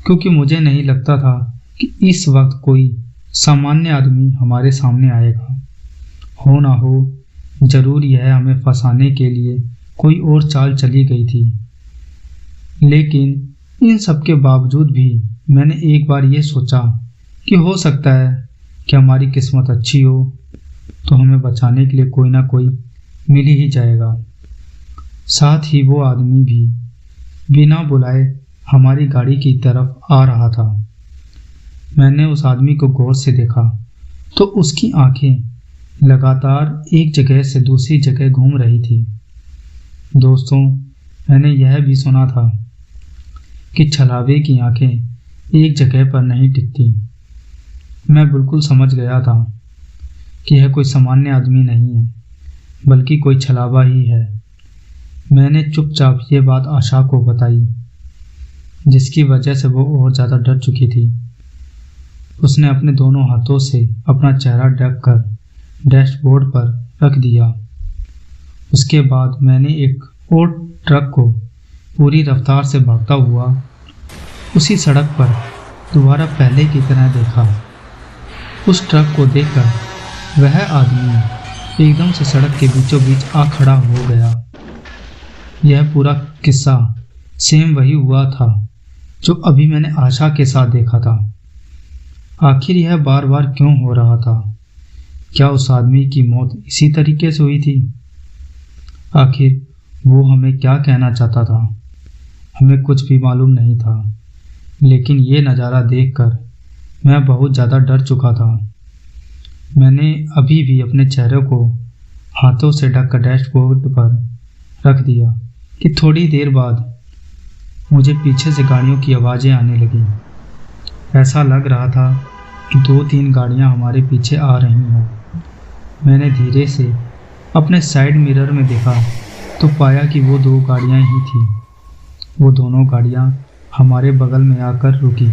क्योंकि मुझे नहीं लगता था कि इस वक्त कोई सामान्य आदमी हमारे सामने आएगा। हो ना हो जरूर यह हमें फंसाने के लिए कोई और चाल चली गई थी। लेकिन इन सब के बावजूद भी मैंने एक बार ये सोचा कि हो सकता है कि हमारी किस्मत अच्छी हो तो हमें बचाने के लिए कोई ना कोई मिल ही जाएगा। साथ ही वो आदमी भी बिना बुलाए हमारी गाड़ी की तरफ आ रहा था। मैंने उस आदमी को गौर से देखा तो उसकी आंखें लगातार एक जगह से दूसरी जगह घूम रही थी। दोस्तों, मैंने यह भी सुना था कि छलावे की आंखें एक जगह पर नहीं टिकती। मैं बिल्कुल समझ गया था कि यह कोई सामान्य आदमी नहीं है, बल्कि कोई छलावा ही है। मैंने चुपचाप ये बात आशा को बताई, जिसकी वजह से वो और ज़्यादा डर चुकी थी। उसने अपने दोनों हाथों से अपना चेहरा ढक कर डैशबोर्ड पर रख दिया। उसके बाद मैंने एक और ट्रक को पूरी रफ्तार से भागता हुआ उसी सड़क पर दोबारा पहले की तरह देखा। उस ट्रक को देखकर वह आदमी एकदम से सड़क के बीचों बीच आ खड़ा हो गया। यह पूरा किस्सा सेम वही हुआ था जो अभी मैंने आशा के साथ देखा था। आखिर यह बार बार क्यों हो रहा था? क्या उस आदमी की मौत इसी तरीके से हुई थी? आखिर वो हमें क्या कहना चाहता था? हमें कुछ भी मालूम नहीं था, लेकिन ये नज़ारा देखकर मैं बहुत ज़्यादा डर चुका था। मैंने अभी भी अपने चेहरे को हाथों से ढक कर डैशबोर्ड पर रख दिया कि थोड़ी देर बाद मुझे पीछे से गाड़ियों की आवाज़ें आने लगीं। ऐसा लग रहा था कि 2-3 गाड़ियां हमारे पीछे आ रही हों। मैंने धीरे से अपने साइड मिरर में देखा तो पाया कि वो 2 गाड़ियां ही थीं। वो दोनों गाड़ियां हमारे बगल में आकर रुकी।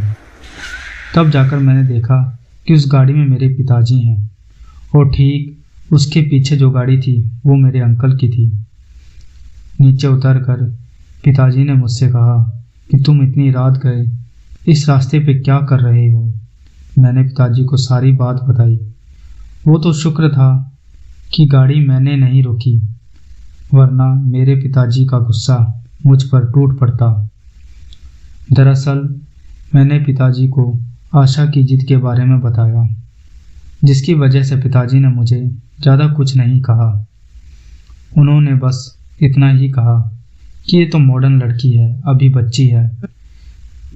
तब जाकर मैंने देखा कि उस गाड़ी में मेरे पिताजी हैं और ठीक उसके पीछे जो गाड़ी थी वो मेरे अंकल की थी। नीचे उतरकर पिताजी ने मुझसे कहा कि तुम इतनी रात गए इस रास्ते पे क्या कर रहे हो। मैंने पिताजी को सारी बात बताई। वो तो शुक्र था कि गाड़ी मैंने नहीं रोकी, वरना मेरे पिताजी का गुस्सा मुझ पर टूट पड़ता। दरअसल मैंने पिताजी को आशा की जिद के बारे में बताया, जिसकी वजह से पिताजी ने मुझे ज़्यादा कुछ नहीं कहा। उन्होंने बस इतना ही कहा कि ये तो मॉडर्न लड़की है, अभी बच्ची है,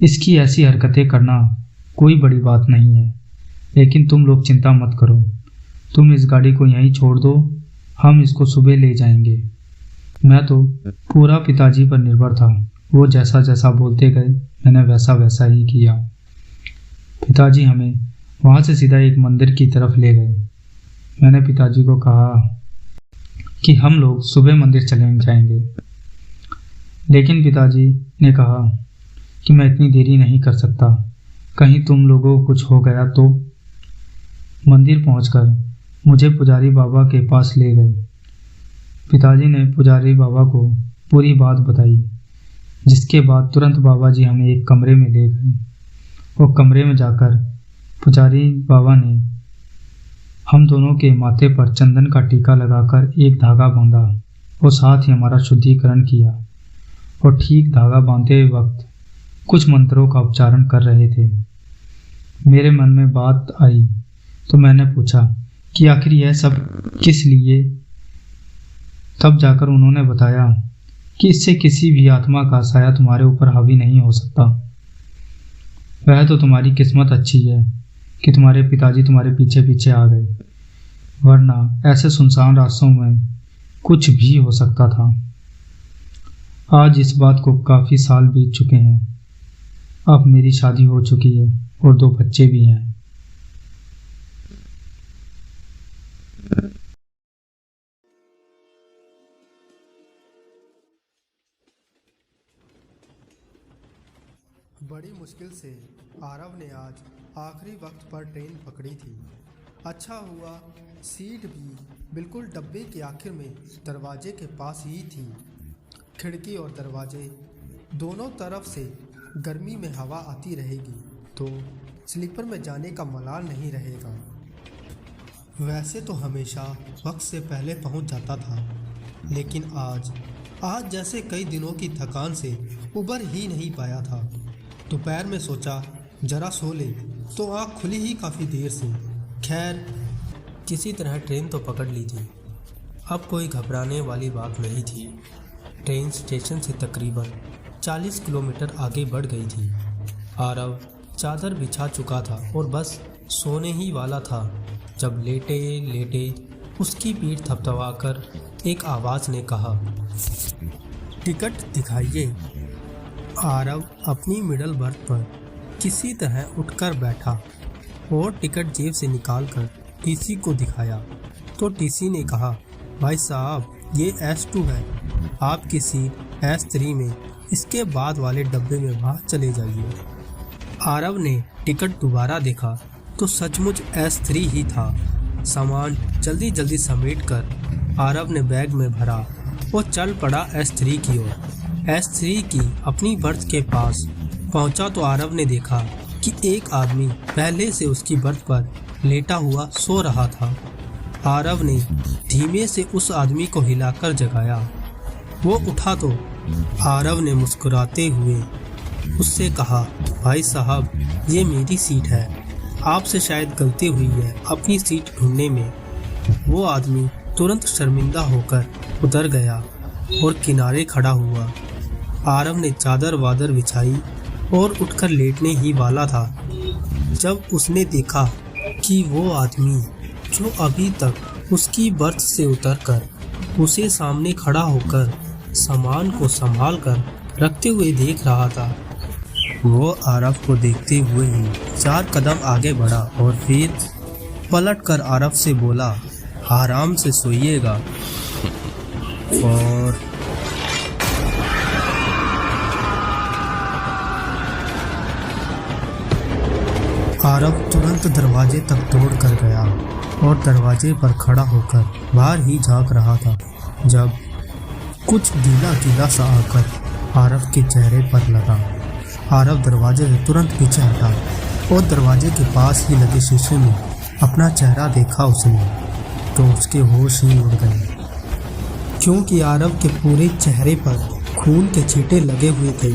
इसकी ऐसी हरकतें करना कोई बड़ी बात नहीं है। लेकिन तुम लोग चिंता मत करो, तुम इस गाड़ी को यहीं छोड़ दो, हम इसको सुबह ले जाएंगे। मैं तो पूरा पिताजी पर निर्भर था। वो जैसा जैसा बोलते गए मैंने वैसा वैसा ही किया। पिताजी हमें वहाँ से सीधा एक मंदिर की तरफ ले गए। मैंने पिताजी को कहा कि हम लोग सुबह मंदिर चले जाएंगे, लेकिन पिताजी ने कहा कि मैं इतनी देरी नहीं कर सकता, कहीं तुम लोगों को कुछ हो गया तो। मंदिर पहुंचकर मुझे पुजारी बाबा के पास ले गए। पिताजी ने पुजारी बाबा को पूरी बात बताई, जिसके बाद तुरंत बाबा जी हमें एक कमरे में ले गए। वो कमरे में जाकर पुजारी बाबा ने हम दोनों के माथे पर चंदन का टीका लगाकर एक धागा बांधा और साथ ही हमारा शुद्धिकरण किया। और ठीक धागा बांधते वक्त कुछ मंत्रों का उच्चारण कर रहे थे। मेरे मन में बात आई तो मैंने पूछा कि आखिर यह सब किस लिए। तब जाकर उन्होंने बताया कि इससे किसी भी आत्मा का साया तुम्हारे ऊपर हावी नहीं हो सकता। वह तो तुम्हारी किस्मत अच्छी है कि तुम्हारे पिताजी तुम्हारे पीछे पीछे आ गए, वरना ऐसे सुनसान रास्तों में कुछ भी हो सकता था। आज इस बात को काफ़ी साल बीत चुके हैं। अब मेरी शादी हो चुकी है और 2 बच्चे भी हैं। बड़ी मुश्किल से आरव ने आज आखिरी वक्त पर ट्रेन पकड़ी थी। अच्छा हुआ सीट भी बिल्कुल डब्बे के आखिर में दरवाजे के पास ही थी। खिड़की और दरवाजे दोनों तरफ से गर्मी में हवा आती रहेगी तो स्लीपर में जाने का मलाल नहीं रहेगा। वैसे तो हमेशा वक्त से पहले पहुंच जाता था, लेकिन आज जैसे कई दिनों की थकान से उबर ही नहीं पाया था। दोपहर में सोचा जरा सो ले तो आँख खुली ही काफ़ी देर से। खैर किसी तरह ट्रेन तो पकड़ ली थी। अब कोई घबराने वाली बात नहीं थी। ट्रेन स्टेशन से तकरीबन 40 किलोमीटर आगे बढ़ गई थी। आरव चादर बिछा चुका था और बस सोने ही वाला था जब लेटे लेटे उसकी पीठ थपथपाकर एक आवाज़ ने कहा, टिकट दिखाइए। आरव अपनी मिडल बर्थ पर किसी तरह उठकर बैठा और टिकट जेब से निकालकर टीसी को दिखाया तो टीसी ने कहा, भाई साहब ये S2 है, आपकी सीट S3 में, इसके बाद वाले डब्बे में बाहर चले जाइए। आरव ने टिकट दोबारा देखा तो सचमुच S3 ही था। सामान जल्दी जल्दी समेट कर आरव ने बैग में भरा और चल पड़ा S3 की ओर। S3 की अपनी बर्थ के पास पहुंचा तो आरव ने देखा कि एक आदमी पहले से उसकी बर्थ पर लेटा हुआ सो रहा था। आरव ने धीमे से उस आदमी को हिलाकर जगाया। वो उठा तो आरव ने मुस्कुराते हुए उससे कहा, भाई साहब ये मेरी सीट है, आपसे शायद गलती हुई है अपनी सीट ढूंढने में। वो आदमी तुरंत शर्मिंदा होकर उतर गया और किनारे खड़ा हुआ। आरव ने चादर वादर बिछाई और उठकर लेटने ही वाला था, जब उसने देखा कि वो आदमी जो अभी तक उसकी बर्थ से उतरकर उसे सामने खड़ा होकर सामान को संभाल कर रखते हुए देख रहा था, वो आरव को देखते हुए ही 4 कदम आगे बढ़ा और फिर पलटकर आरव से बोला, आराम से सोइएगा। और आरव तुरंत दरवाजे तक दौड़ कर गया और दरवाजे पर खड़ा होकर बाहर ही झांक रहा था, जब कुछ गीला गीला सा आकर आरव के चेहरे पर लगा। आरव दरवाजे से तुरंत पीछे हटा और दरवाजे के पास ही लगे शीशे में अपना चेहरा देखा उसने, तो उसके होश ही उड़ गए, क्योंकि आरव के पूरे चेहरे पर खून के छींटे लगे हुए थे।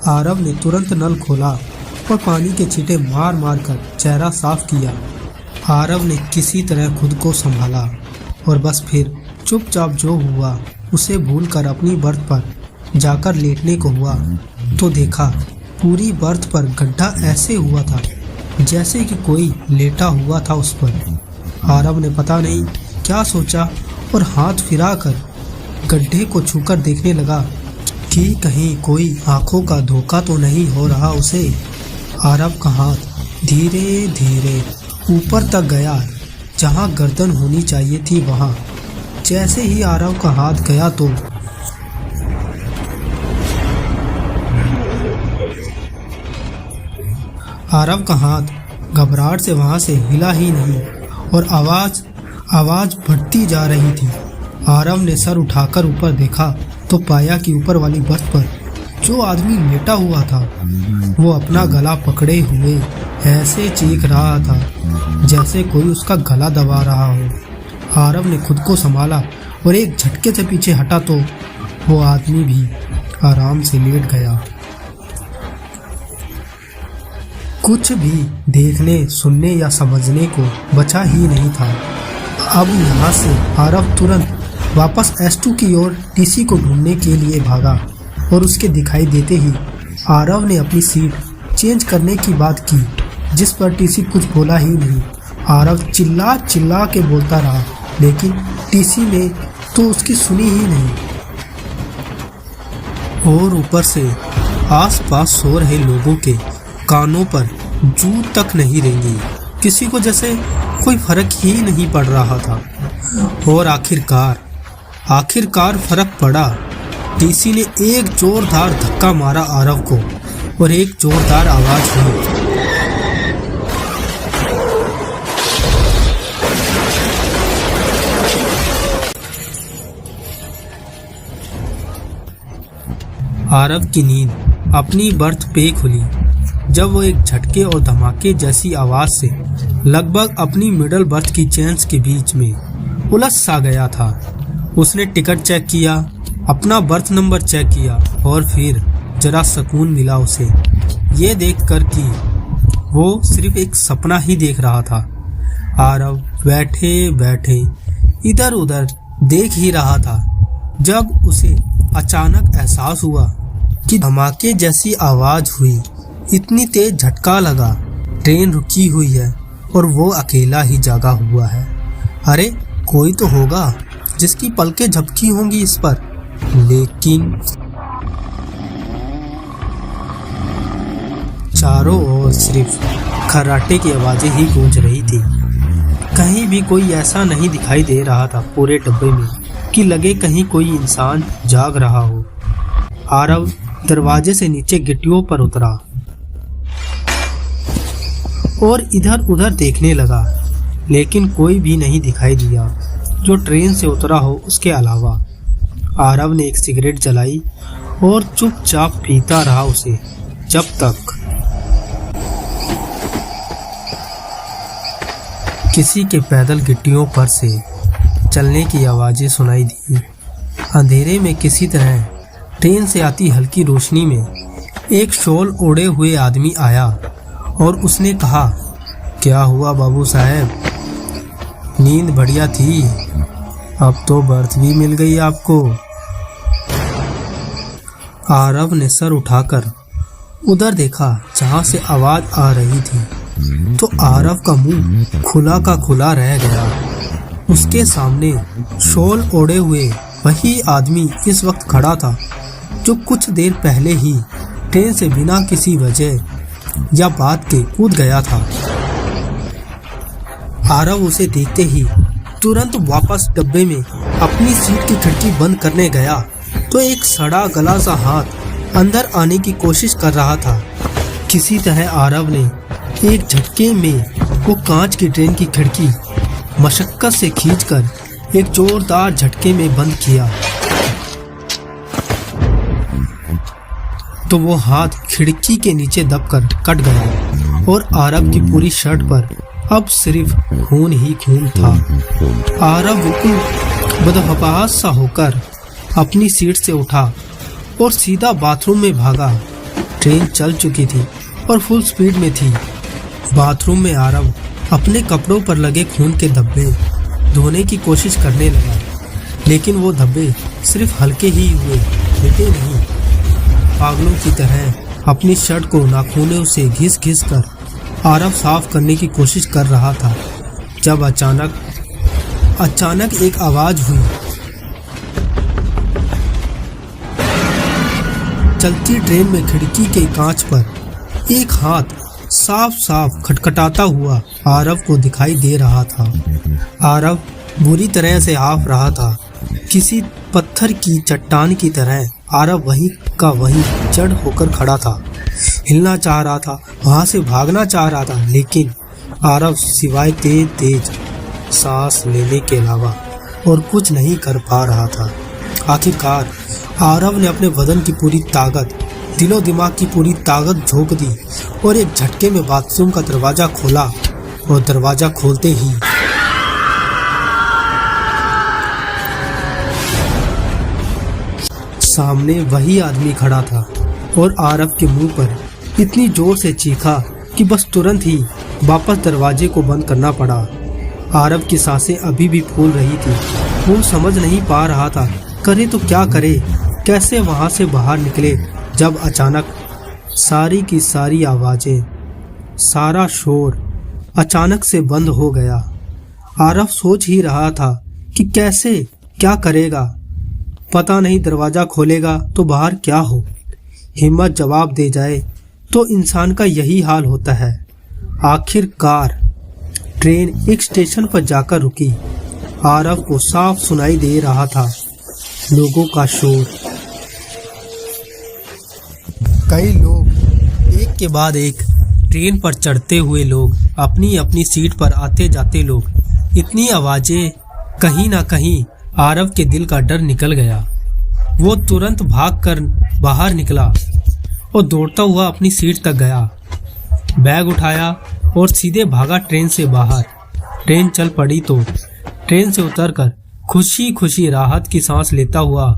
आरव ने तुरंत नल खोला और पानी के छींटे मार मार कर चेहरा साफ किया। आरव ने किसी तरह खुद को संभाला और बस फिर चुपचाप जो हुआ उसे भूलकर अपनी बर्थ पर जाकर लेटने को हुआ, तो देखा पूरी बर्थ पर गड्ढा ऐसे हुआ था जैसे कि कोई लेटा हुआ था उस पर। आरव ने पता नहीं क्या सोचा और हाथ फिराकर गड्ढे को छूकर देखने लगा कि कहीं कोई आंखों का धोखा तो नहीं हो रहा उसे। आरव का हाथ धीरे धीरे ऊपर तक गया, जहां गर्दन होनी चाहिए थी वहां। जैसे ही आरव का हाथ गया तो आरव का हाथ घबराहट से वहां से हिला ही नहीं और आवाज बढ़ती जा रही थी। आरव ने सर उठाकर ऊपर देखा तो पाया कि ऊपर वाली बर्थ पर जो आदमी लेटा हुआ था वो अपना गला पकड़े हुए ऐसे चीख रहा था जैसे कोई उसका गला दबा रहा हो। आरव ने खुद को संभाला और एक झटके से पीछे हटा तो वो आदमी भी आराम से लेट गया। कुछ भी देखने, सुनने या समझने को बचा ही नहीं था। अब यहाँ से आरव तुरंत वापस S2 की ओर टीसी को ढूंढने के लिए भागा और उसके दिखाई देते ही आरव ने अपनी सीट चेंज करने की बात की, जिस पर टीसी कुछ बोला ही नहीं। आरव चिल्ला चिल्ला के बोलता रहा, लेकिन टीसी ने तो उसकी सुनी ही नहीं। और ऊपर से आसपास सो रहे लोगों के कानों पर जू तक नहीं रेंगी, किसी को जैसे कोई फर्क ही नहीं पड़ रहा था। और आखिरकार फर्क पड़ा। टीसी ने एक जोरदार धक्का मारा आरव को और एक जोरदार आवाज हुई। आरव की नींद अपनी बर्थ पे खुली जब वो एक झटके और धमाके जैसी आवाज से लगभग अपनी मिडल बर्थ की चेन्स के बीच में उलझ सा गया था। उसने टिकट चेक किया, अपना बर्थ नंबर चेक किया और फिर जरा सुकून मिला उसे ये देखकर कि वो सिर्फ एक सपना ही देख रहा था। आरव बैठे बैठे इधर उधर देख ही रहा था जब उसे अचानक एहसास हुआ कि धमाके जैसी आवाज हुई। इतनी तेज झटका लगा, ट्रेन रुकी हुई है और वो अकेला ही जागा हुआ है। अरे कोई तो होगा जिसकी पलकें झपकी होंगी इस पर, लेकिन चारों ओर सिर्फ खर्राटे की आवाजें ही गूंज रही थी। कहीं भी कोई ऐसा नहीं दिखाई दे रहा था पूरे डब्बे में कि लगे कहीं कोई इंसान जाग रहा हो। आरव दरवाजे से नीचे गिट्टियों पर उतरा और इधर उधर देखने लगा, लेकिन कोई भी नहीं दिखाई दिया जो ट्रेन से उतरा हो उसके अलावा। आरव ने एक सिगरेट जलाई और चुपचाप पीता रहा उसे जब तक किसी के पैदल गिट्टियों पर से चलने की आवाजें सुनाई दी। अंधेरे में किसी तरह ट्रेन से आती हल्की रोशनी में एक शॉल ओढ़े हुए आदमी आया और उसने कहा, क्या हुआ बाबू साहब, नींद बढ़िया थी, अब तो बर्थ भी मिल गई आपको। आरव ने सर उठाकर उधर देखा जहां से आवाज आ रही थी। तो आरव का मुंह खुला का खुला रह गया। उसके सामने शॉल ओढ़े हुए वही आदमी इस वक्त खड़ा था जो कुछ देर पहले ही ट्रेन से बिना किसी वजह या बात के कूद गया था। आरव उसे देखते ही तुरंत वापस डब्बे में अपनी सीट की खिड़की बंद करने गया तो एक सड़ा गला सा हाथ अंदर आने की कोशिश कर रहा था। किसी तरह आरव ने एक झटके में वो कांच की ट्रेन की खिड़की मशक्कत से खींचकर एक जोरदार झटके में बंद किया तो वो हाथ खिड़की के नीचे दबकर कट गया और आरव की पूरी शर्ट पर अब सिर्फ खून ही खून था। आरव बिल्कुल बदहवास सा होकर अपनी सीट से उठा और सीधा बाथरूम में भागा। ट्रेन चल चुकी थी और फुल स्पीड में थी। बाथरूम में आरव अपने कपड़ों पर लगे खून के धब्बे धोने की कोशिश करने लगा, लेकिन वो धब्बे सिर्फ हल्के ही हुए, मिटे नहीं। पागलों की तरह अपनी शर्ट को नाखूनों से घिस घिस कर आरव साफ करने की कोशिश कर रहा था जब अचानक एक आवाज हुई। चलती ट्रेन में खिड़की के कांच पर एक हाथ साफ साफ खटखटाता हुआ आरव को दिखाई दे रहा था। आरव बुरी तरह से हाफ रहा था। किसी पत्थर की चट्टान की तरह आरव वहीं का वहीं जड़ होकर खड़ा था। हिलना चाह रहा था, वहां से भागना चाह रहा था, लेकिन आरव सिवाय तेज तेज सांस लेने के अलावा और कुछ नहीं कर पा रहा था। आखिरकार आरव ने अपने बदन की पूरी ताकत, दिलो दिमाग की पूरी ताकत झोंक दी और एक झटके में बाथरूम का दरवाजा खोला और दरवाजा खोलते ही सामने वही आदमी खड़ा था और आरव के मुंह पर इतनी जोर से चीखा कि बस तुरंत ही वापस दरवाजे को बंद करना पड़ा। आरव की सांसें अभी भी फूल रही थी। वो समझ नहीं पा रहा था करे तो क्या करे, कैसे वहां से बाहर निकले, जब अचानक सारी की सारी आवाजें, सारा शोर अचानक से बंद हो गया। आरव सोच ही रहा था कि कैसे क्या करेगा, पता नहीं दरवाजा खोलेगा तो बाहर क्या हो। हिम्मत जवाब दे जाए तो इंसान का यही हाल होता है। आखिरकार ट्रेन एक स्टेशन पर जाकर रुकी। आरव को साफ सुनाई दे रहा था लोगों का शोर। कई लोग एक के बाद एक ट्रेन पर चढ़ते हुए लोग, अपनी अपनी सीट पर आते जाते लोग। इतनी आवाजें, कहीं ना कहीं आरव के दिल का डर निकल गया। वो तुरंत भागकर बाहर निकला और दौड़ता हुआ अपनी सीट तक गया, बैग उठाया और सीधे भागा ट्रेन से बाहर। ट्रेन चल पड़ी तो ट्रेन से उतरकर खुशी खुशी राहत की सांस लेता हुआ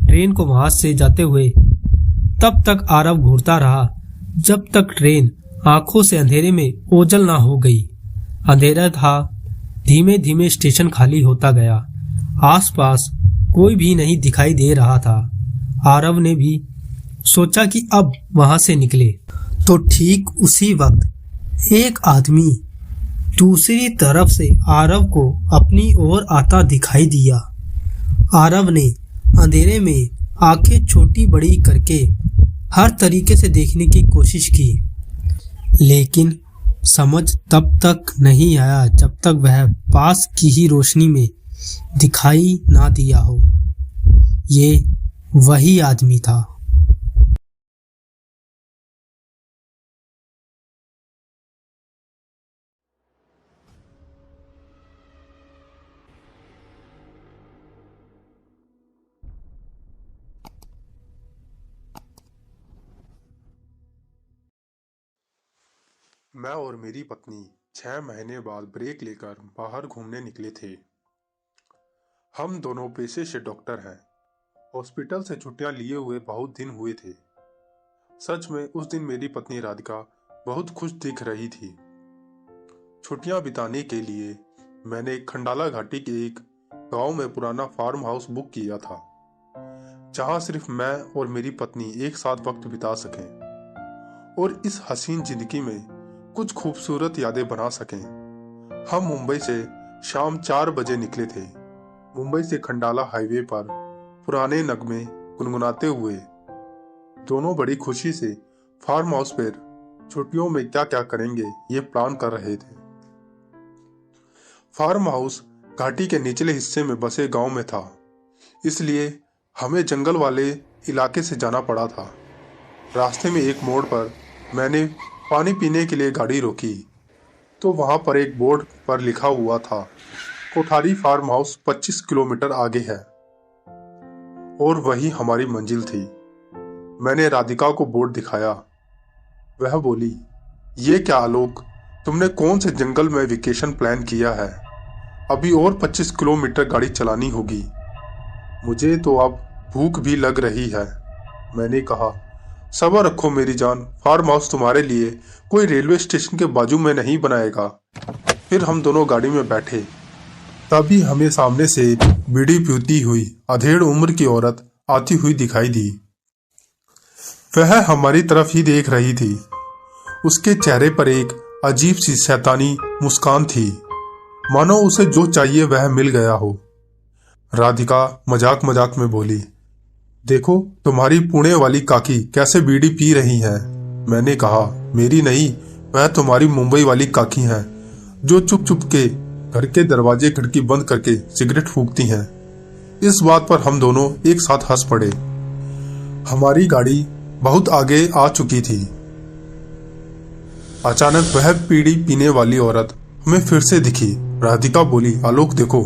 ट्रेन को वहां से जाते हुए तब तक आरव घूरता रहा जब तक ट्रेन आंखों से अंधेरे में ओझल ना हो गई। अंधेरा था, धीमे धीमे स्टेशन खाली होता गया। आसपास कोई भी नहीं दिखाई दे रहा था। आरव ने भी सोचा कि अब वहां से निकले तो ठीक उसी वक्त एक आदमी दूसरी तरफ से आरव को अपनी ओर आता दिखाई दिया। आरव ने अंधेरे में आंखें छोटी बड़ी करके हर तरीके से देखने की कोशिश की, लेकिन समझ तब तक नहीं आया जब तक वह पास की ही रोशनी में दिखाई ना दिया हो। ये वही आदमी था। मैं और मेरी पत्नी 6 महीने बाद ब्रेक लेकर बाहर घूमने निकले थे। हम दोनों पेशे से डॉक्टर हैं। हॉस्पिटल से छुट्टियां लिए हुए बहुत दिन हुए थे। सच में उस दिन मेरी पत्नी राधिका बहुत खुश दिख रही थी। छुट्टियां बिताने के लिए मैंने खंडाला घाटी के एक गांव में पुराना फार्म हाउस बुक किया था, जहां सिर्फ मैं और मेरी पत्नी एक साथ वक्त बिता सकें और इस हसीन जिंदगी में कुछ खूबसूरत यादें बना सकें। हम मुंबई से शाम 4 बजे निकले थे। मुंबई से खंडाला हाईवे पर पुराने नगमे गुनगुनाते हुए दोनों बड़ी खुशी से फार्म हाउस पर छुट्टियों में क्या क्या करेंगे ये प्लान कर रहे थे। फार्म हाउस घाटी के निचले हिस्से में बसे गांव में था, इसलिए हमें जंगल वाले इलाके से जाना पड़ा था। रास्ते में एक मोड़ पर मैंने पानी पीने के लिए गाड़ी रोकी तो वहां पर एक बोर्ड पर लिखा हुआ था, कोठारी फार्म हाउस 25 किलोमीटर आगे है, और वही हमारी मंजिल थी। मैंने राधिका को बोर्ड दिखाया। वह बोली, ये क्या आलोक, तुमने कौन से जंगल में वेकेशन प्लान किया है? अभी और 25 किलोमीटर गाड़ी चलानी होगी। मुझे तो अब भूख भी लग रही है। मैंने कहा, सब्र रखो मेरी जान, फार्म हाउस तुम्हारे लिए कोई रेलवे स्टेशन के बाजू में नहीं बनाएगा। फिर हम दोनों गाड़ी में बैठे। तभी हमें सामने से बीड़ी पीती हुई अधेड़ उम्र की औरत आती हुई दिखाई दी। वह हमारी तरफ ही देख रही थी। उसके चेहरे पर एक अजीब सी शैतानी मुस्कान थी, मानो उसे जो चाहिए वह मिल गया हो। राधिका मजाक मजाक में बोली, देखो तुम्हारी पुणे वाली काकी कैसे बीड़ी पी रही है। मैंने कहा, मेरी नहीं, वह तुम्हारी मुंबई वाली काकी हैं, जो चुप चुप के घर के दरवाजे खिड़की बंद करके सिगरेट फूंकती हैं। इस बात पर हम दोनों एक साथ हंस पड़े। हमारी गाड़ी बहुत आगे आ चुकी थी। अचानक वह बीड़ी पीने वाली औरत हमें फिर से दिखी। राधिका बोली, आलोक देखो।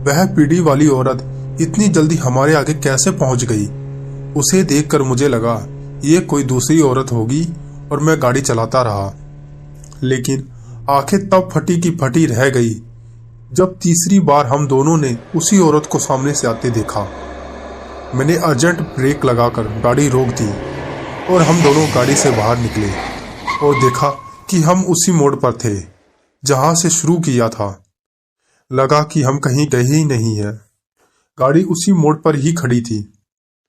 वह बीड़ी वाली औरत इतनी जल्दी हमारे आगे कैसे पहुंच गई? उसे देखकर मुझे लगा ये कोई दूसरी औरत होगी और मैं गाड़ी चलाता रहा। लेकिन आंखें तब फटी की फटी रह गई जब तीसरी बार हम दोनों ने उसी औरत को सामने से आते देखा। मैंने अर्जेंट ब्रेक लगाकर गाड़ी रोक दी और हम दोनों गाड़ी से बाहर निकले और देखा कि हम उसी मोड़ पर थे जहां से शुरू किया था। लगा कि हम कहीं गए ही नहीं है। गाड़ी उसी मोड़ पर ही खड़ी थी।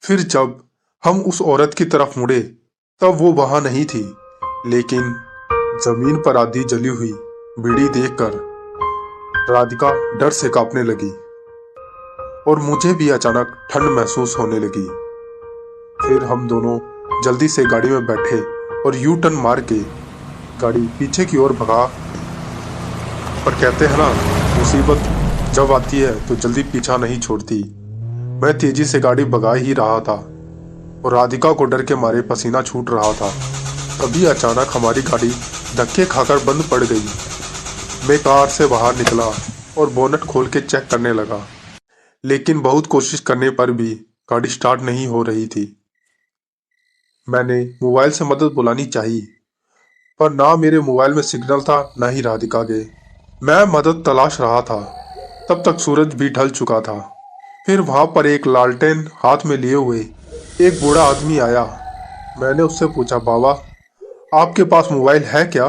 फिर जब हम उस औरत की तरफ मुड़े तब वो वहां नहीं थी, लेकिन जमीन पर आधी जली हुई बीड़ी देखकर राधिका डर से कांपने लगी और मुझे भी अचानक ठंड महसूस होने लगी। फिर हम दोनों जल्दी से गाड़ी में बैठे और यू टर्न मार के गाड़ी पीछे की ओर भगा। पर कहते हैं ना, मुसीबत जब आती है तो जल्दी पीछा नहीं छोड़ती। मैं तेजी से गाड़ी भगा ही रहा था और राधिका को डर के मारे पसीना छूट रहा था। तभी अचानक हमारी गाड़ी धक्के खाकर बंद पड़ गई। मैं कार से बाहर निकला और बोनट खोल के चेक करने लगा, लेकिन बहुत कोशिश करने पर भी गाड़ी स्टार्ट नहीं हो रही थी। मैंने मोबाइल से मदद बुलानी चाहिए, पर ना मेरे मोबाइल में सिग्नल था ना ही राधिका के। मैं मदद तलाश रहा था। तब तक सूरज भी ढल चुका था। फिर वहां पर एक लालटेन हाथ में लिए हुए एक बूढ़ा आदमी आया। मैंने उससे पूछा, बाबा आपके पास मोबाइल है क्या?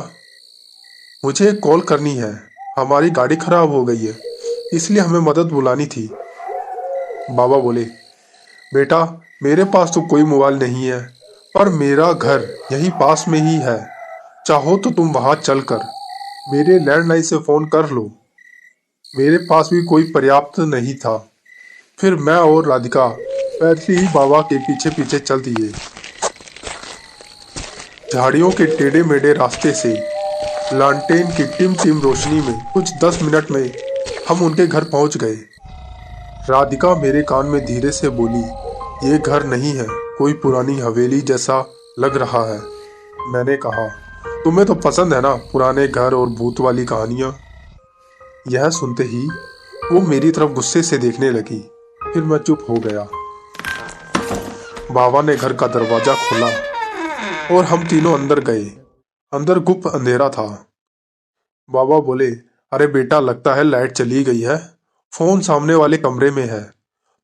मुझे एक कॉल करनी है, हमारी गाड़ी खराब हो गई है, इसलिए हमें मदद बुलानी थी। बाबा बोले, बेटा मेरे पास तो कोई मोबाइल नहीं है, पर मेरा घर यहीं पास में ही है। चाहो तो तुम वहां चलकर मेरे लैंडलाइन से फोन कर लो। मेरे पास भी कोई पर्याप्त नहीं था। फिर मैं और राधिका वैसे ही बाबा के पीछे पीछे चल दिए। झाड़ियों के टेढ़े मेढ़े रास्ते से लालटेन की टिम टिम रोशनी में कुछ 10 मिनट में हम उनके घर पहुंच गए। राधिका मेरे कान में धीरे से बोली, ये घर नहीं है, कोई पुरानी हवेली जैसा लग रहा है। मैंने कहा, तुम्हें तो पसंद है ना पुराने घर और भूत वाली कहानियां। यह सुनते ही वो मेरी तरफ गुस्से से देखने लगी। फिर मैं चुप हो गया। बाबा ने घर का दरवाजा खोला और हम तीनों अंदर गए। अंदर गुप्त अंधेरा था। बाबा बोले, अरे बेटा लगता है लाइट चली गई है, फोन सामने वाले कमरे में है,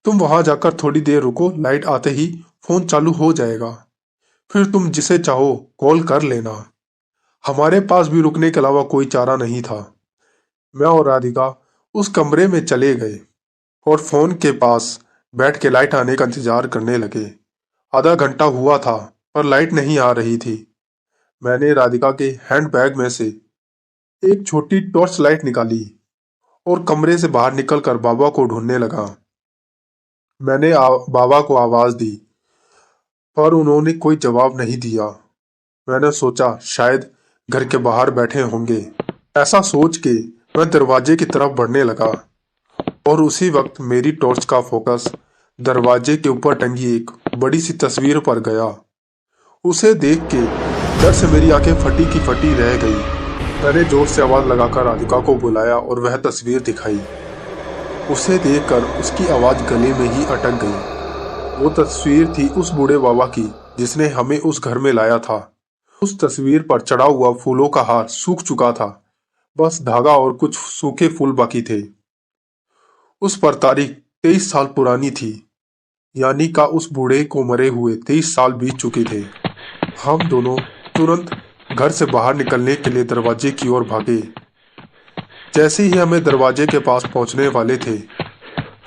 तुम वहां जाकर थोड़ी देर रुको, लाइट आते ही फोन चालू हो जाएगा, फिर तुम जिसे चाहो कॉल कर लेना। हमारे पास भी रुकने के अलावा कोई चारा नहीं था। मैं और राधिका उस कमरे में चले गए और फोन के पास बैठ के लाइट आने का इंतजार करने लगे। आधा घंटा हुआ था पर लाइट नहीं आ रही थी। मैंने राधिका के हैंडबैग में से एक छोटी टॉर्च लाइट निकाली और कमरे से बाहर निकलकर बाबा को ढूंढने लगा। मैंने बाबा को आवाज दी, पर उन्होंने कोई जवाब नहीं दिया। मैंने सोचा शायद घर के बाहर बैठे होंगे। ऐसा सोच के मैं दरवाजे की तरफ बढ़ने लगा और उसी वक्त मेरी टॉर्च का फोकस दरवाजे के ऊपर टंगी एक बड़ी सी तस्वीर पर गया। उसे देख के डर से मेरी आंखें फटी की फटी रह गई। मैंने जोर से आवाज लगाकर राधिका को बुलाया और वह तस्वीर दिखाई। उसे देखकर उसकी आवाज गले में ही अटक गई। वो तस्वीर थी उस बूढ़े बाबा की जिसने हमें उस घर में लाया था। उस तस्वीर पर चढ़ा हुआ फूलों का हार सूख चुका था, बस धागा और कुछ सूखे फूल बाकी थे। उस पर तारीख 23 साल पुरानी थी, यानी का उस बूढ़े को मरे हुए 23 साल बीत चुके थे। हम दोनों तुरंत घर से बाहर निकलने के लिए दरवाजे की ओर भागे। जैसे ही हमें दरवाजे के पास पहुंचने वाले थे,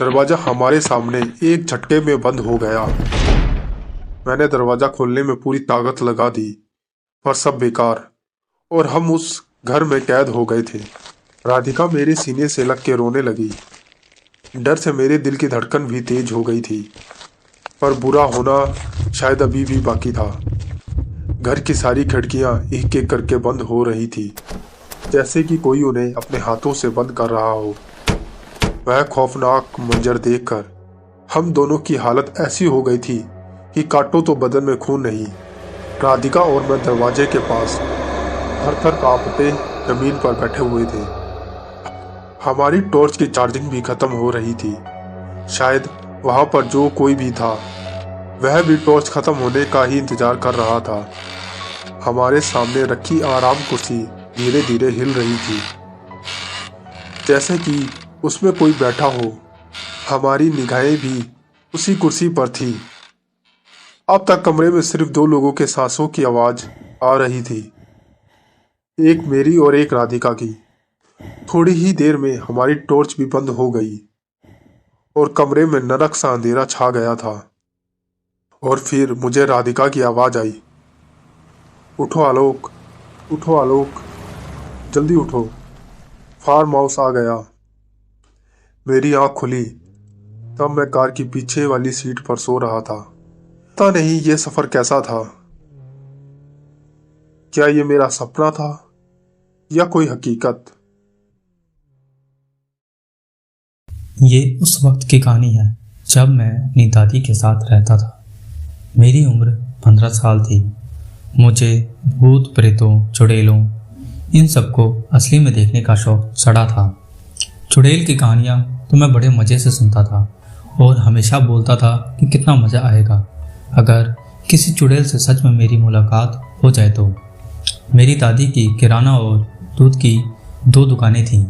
दरवाजा हमारे सामने एक झटके में बंद हो गया। मैंने दरवाजा खोलने में पूरी ताकत लगा दी, पर सब बेकार और हम उस घर में कैद हो गए थे। राधिका मेरे सीने से लग के रोने लगी। डर से मेरे दिल की धड़कन भी तेज हो गई थी, पर बुरा होना शायद अभी भी बाकी था। घर की सारी खिड़कियां एक एक करके बंद हो रही थी, जैसे कि कोई उन्हें अपने हाथों से बंद कर रहा हो। वह खौफनाक मंजर देखकर हम दोनों की हालत ऐसी हो गई थी कि काटो तो बदन में खून नहीं। राधिका और मैं दरवाजे के पास थर-थर कांपते जमीन पर बैठे हुए थे। हमारी टॉर्च की चार्जिंग भी खत्म हो रही थी। शायद वहां पर जो कोई भी था वह भी टॉर्च खत्म होने का ही इंतजार कर रहा था। हमारे सामने रखी आराम कुर्सी धीरे धीरे हिल रही थी, जैसे कि उसमें कोई बैठा हो। हमारी निगाहें भी उसी कुर्सी पर थी। अब तक कमरे में सिर्फ 2 लोगों के सांसों की आवाज आ रही थी, एक मेरी और एक राधिका की। थोड़ी ही देर में हमारी टॉर्च भी बंद हो गई और कमरे में नरक सा अंधेरा छा गया था। और फिर मुझे राधिका की आवाज आई, उठो आलोक, उठो आलोक, जल्दी उठो, फार्म हाउस आ गया। मेरी आंख खुली तब मैं कार की पीछे वाली सीट पर सो रहा था। पता नहीं ये सफर कैसा था। क्या ये मेरा सपना था या कोई हकीकत? ये उस वक्त की कहानी है जब मैं अपनी दादी के साथ रहता था। मेरी उम्र 15 साल थी। मुझे भूत प्रेतों, चुड़ैलों, इन सबको असली में देखने का शौक चढ़ा था। चुड़ैल की कहानियाँ तो मैं बड़े मज़े से सुनता था और हमेशा बोलता था कि कितना मज़ा आएगा अगर किसी चुड़ैल से सच में मेरी मुलाकात हो जाए तो। मेरी दादी की किराना और दूध की 2 दुकानें थीं।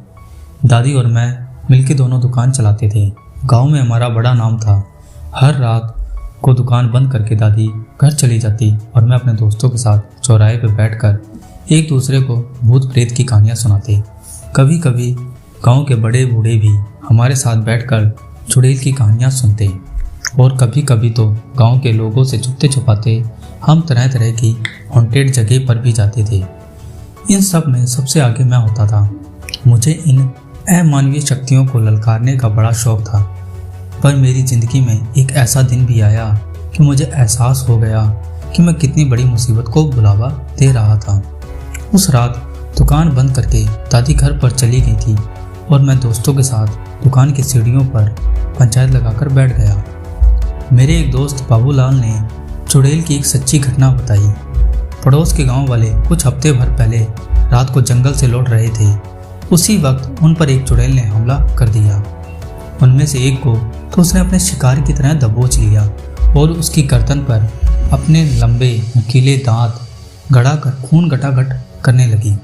दादी और मैं मिलकर दोनों दुकान चलाते थे। गांव में हमारा बड़ा नाम था। हर रात को दुकान बंद करके दादी घर चली जाती और मैं अपने दोस्तों के साथ चौराहे पर बैठकर एक दूसरे को भूत प्रेत की कहानियाँ सुनाते। कभी कभी गांव के बड़े बूढ़े भी हमारे साथ बैठकर चुड़ैल की कहानियाँ सुनते और कभी कभी तो गांव के लोगों से छुपते छुपाते हम तरह तरह की हॉन्टेड जगह पर भी जाते थे। इन सब में सबसे आगे मैं होता था। मुझे इन अमानवीय शक्तियों को ललकारने का बड़ा शौक था। पर मेरी ज़िंदगी में एक ऐसा दिन भी आया कि मुझे एहसास हो गया कि मैं कितनी बड़ी मुसीबत को बुलावा दे रहा था। उस रात दुकान बंद करके दादी घर पर चली गई थी और मैं दोस्तों के साथ दुकान की सीढ़ियों पर पंचायत लगाकर बैठ गया। मेरे एक दोस्त बाबूलाल ने चुड़ैल की एक सच्ची घटना बताई। पड़ोस के गांव वाले कुछ हफ्ते भर पहले रात को जंगल से लौट रहे थे। उसी वक्त उन पर एक चुड़ैल ने हमला कर दिया। उनमें से एक को तो उसने अपने शिकार की तरह दबोच लिया और उसकी गर्दन पर अपने लंबे नुकीले दांत गड़ाकर खून गटागट करने लगी।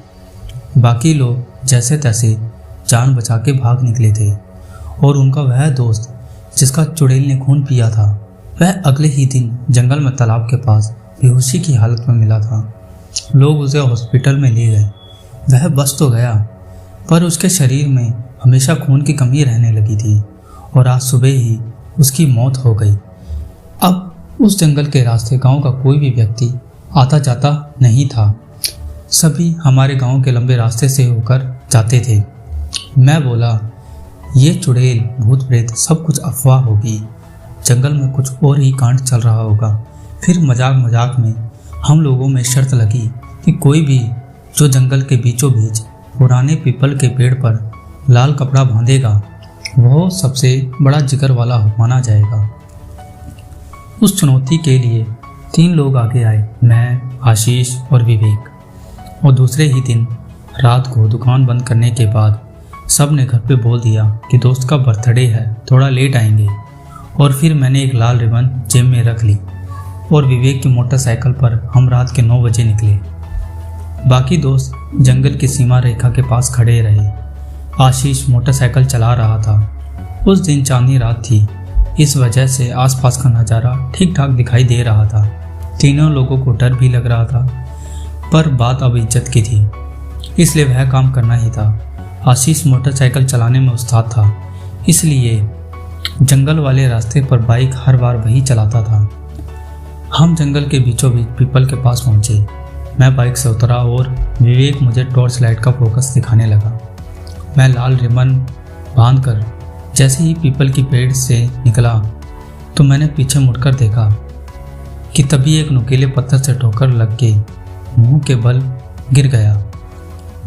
बाकी लोग जैसे तैसे जान बचा के भाग निकले थे और उनका वह दोस्त जिसका चुड़ैल ने खून पिया था, वह अगले ही दिन जंगल में तालाब के पास बेहोशी की हालत में मिला था। लोग उसे हॉस्पिटल में ले गए। वह बच तो गया, पर उसके शरीर में हमेशा खून की कमी रहने लगी थी और आज सुबह ही उसकी मौत हो गई। अब उस जंगल के रास्ते गांव का कोई भी व्यक्ति आता जाता नहीं था। सभी हमारे गांव के लंबे रास्ते से होकर जाते थे। मैं बोला, ये चुड़ैल भूत प्रेत सब कुछ अफवाह होगी, जंगल में कुछ और ही कांड चल रहा होगा। फिर मजाक मजाक में हम लोगों में शर्त लगी कि कोई भी जो जंगल के बीचों बीच पुराने पीपल के पेड़ पर लाल कपड़ा बांधेगा वह सबसे बड़ा जिगर वाला माना जाएगा। उस चुनौती के लिए 3 लोग आगे आए, मैं, आशीष और विवेक। और दूसरे ही दिन रात को दुकान बंद करने के बाद सब ने घर पे बोल दिया कि दोस्त का बर्थडे है, थोड़ा लेट आएंगे। और फिर मैंने एक लाल रिबन जेब में रख ली और विवेक की मोटरसाइकिल पर हम रात के 9 बजे निकले। बाकी दोस्त जंगल की सीमा रेखा के पास खड़े रहे। आशीष मोटरसाइकिल चला रहा था। उस दिन चांदनी रात थी, इस वजह से आसपास का नज़ारा ठीक ठाक दिखाई दे रहा था। तीनों लोगों को डर भी लग रहा था, पर बात अब इज्जत की थी, इसलिए वह काम करना ही था। आशीष मोटरसाइकिल चलाने में उस्ताद था, इसलिए जंगल वाले रास्ते पर बाइक हर बार वही चलाता था। हम जंगल के बीचों बीच पीपल के पास पहुंचे। मैं बाइक से उतरा और विवेक मुझे टॉर्च लाइट का फोकस दिखाने लगा। मैं लाल रिबन बांधकर जैसे ही पीपल की पेड़ से निकला तो मैंने पीछे मुड़कर देखा कि तभी एक नुकीले पत्थर से ठोकर लग के मुंह के बल गिर गया।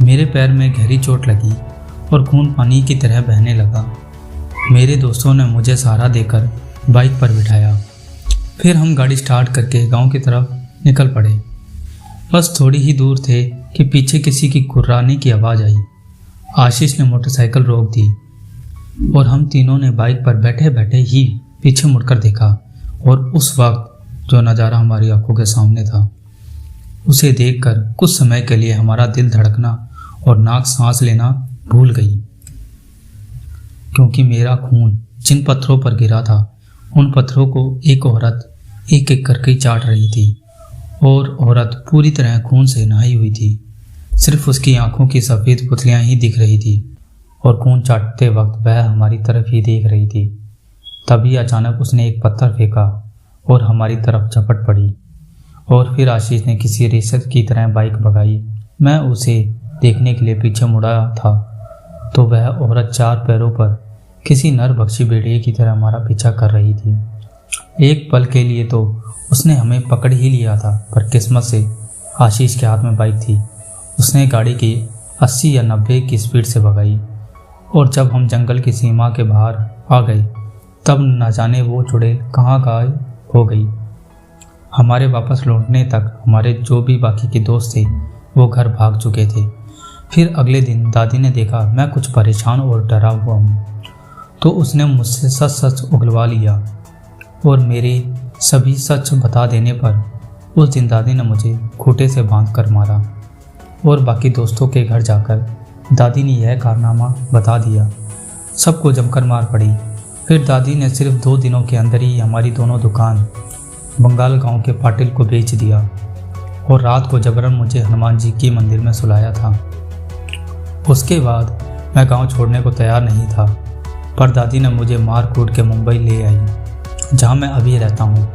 मेरे पैर में गहरी चोट लगी और खून पानी की तरह बहने लगा। मेरे दोस्तों ने मुझे सहारा देकर बाइक पर बिठाया। फिर हम गाड़ी स्टार्ट करके गांव की तरफ निकल पड़े। बस थोड़ी ही दूर थे कि पीछे किसी की कुर्राने की आवाज़ आई। आशीष ने मोटरसाइकिल रोक दी और हम तीनों ने बाइक पर बैठे बैठे ही पीछे मुड़कर देखा। और उस वक्त जो नज़ारा हमारी आंखों के सामने था उसे देखकर कुछ समय के लिए हमारा दिल धड़कना और नाक सांस लेना भूल गई, क्योंकि मेरा खून जिन पत्थरों पर गिरा था उन पत्थरों को एक औरत एक एक करके चाट रही थी। और औरत पूरी तरह खून से नहाई हुई थी, सिर्फ उसकी आंखों की सफ़ेद पुतलियां ही दिख रही थी और खून चाटते वक्त वह हमारी तरफ ही देख रही थी। तभी अचानक उसने एक पत्थर फेंका और हमारी तरफ झपट पड़ी। और फिर आशीष ने किसी रेसर की तरह बाइक भगाई। मैं उसे देखने के लिए पीछे मुड़ा था तो वह औरत 4 पैरों पर किसी नरभक्षी भेड़िए की तरह हमारा पीछा कर रही थी। एक पल के लिए तो उसने हमें पकड़ ही लिया था, पर किस्मत से आशीष के हाथ में बाइक थी। उसने गाड़ी की 80 या 90 की स्पीड से भगाई और जब हम जंगल की सीमा के बाहर आ गए तब न जाने वो चुड़ैल कहाँ गायब हो गई। हमारे वापस लौटने तक हमारे जो भी बाकी के दोस्त थे वो घर भाग चुके थे। फिर अगले दिन दादी ने देखा मैं कुछ परेशान और डरा हुआ हूँ तो उसने मुझसे सच सच उगलवा लिया और मेरे सभी सच बता देने पर उस दिन दादी ने मुझे खूंटे से बांधकर मारा। और बाकी दोस्तों के घर जाकर दादी ने यह कारनामा बता दिया। सबको जमकर मार पड़ी। फिर दादी ने सिर्फ 2 दिनों के अंदर ही हमारी दोनों दुकान बंगाल गांव के पाटिल को बेच दिया और रात को जबरन मुझे हनुमान जी की मंदिर में सुलाया था। उसके बाद मैं गांव छोड़ने को तैयार नहीं था, पर दादी ने मुझे मार कूट के मुंबई ले आई, जहां मैं अभी रहता हूं।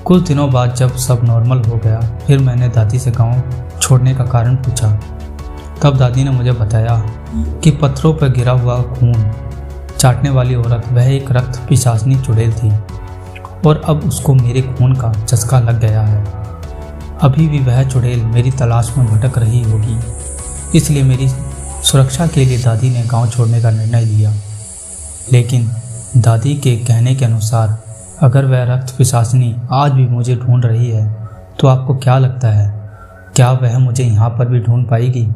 कुछ दिनों बाद जब सब नॉर्मल हो गया फिर मैंने दादी से गांव छोड़ने का कारण पूछा। तब दादी ने मुझे बताया कि पत्थरों पर गिरा हुआ खून चाटने वाली औरत वह एक रक्त पिशाचनी चुड़ैल थी और अब उसको मेरे खून का चस्का लग गया है। अभी भी वह चुड़ैल मेरी तलाश में भटक रही होगी, इसलिए मेरी सुरक्षा के लिए दादी ने गांव छोड़ने का निर्णय लिया। लेकिन दादी के कहने के अनुसार अगर वह रक्त पिशाचनी आज भी मुझे ढूंढ रही है तो आपको क्या लगता है, क्या वह मुझे यहाँ पर भी ढूंढ पाएगी?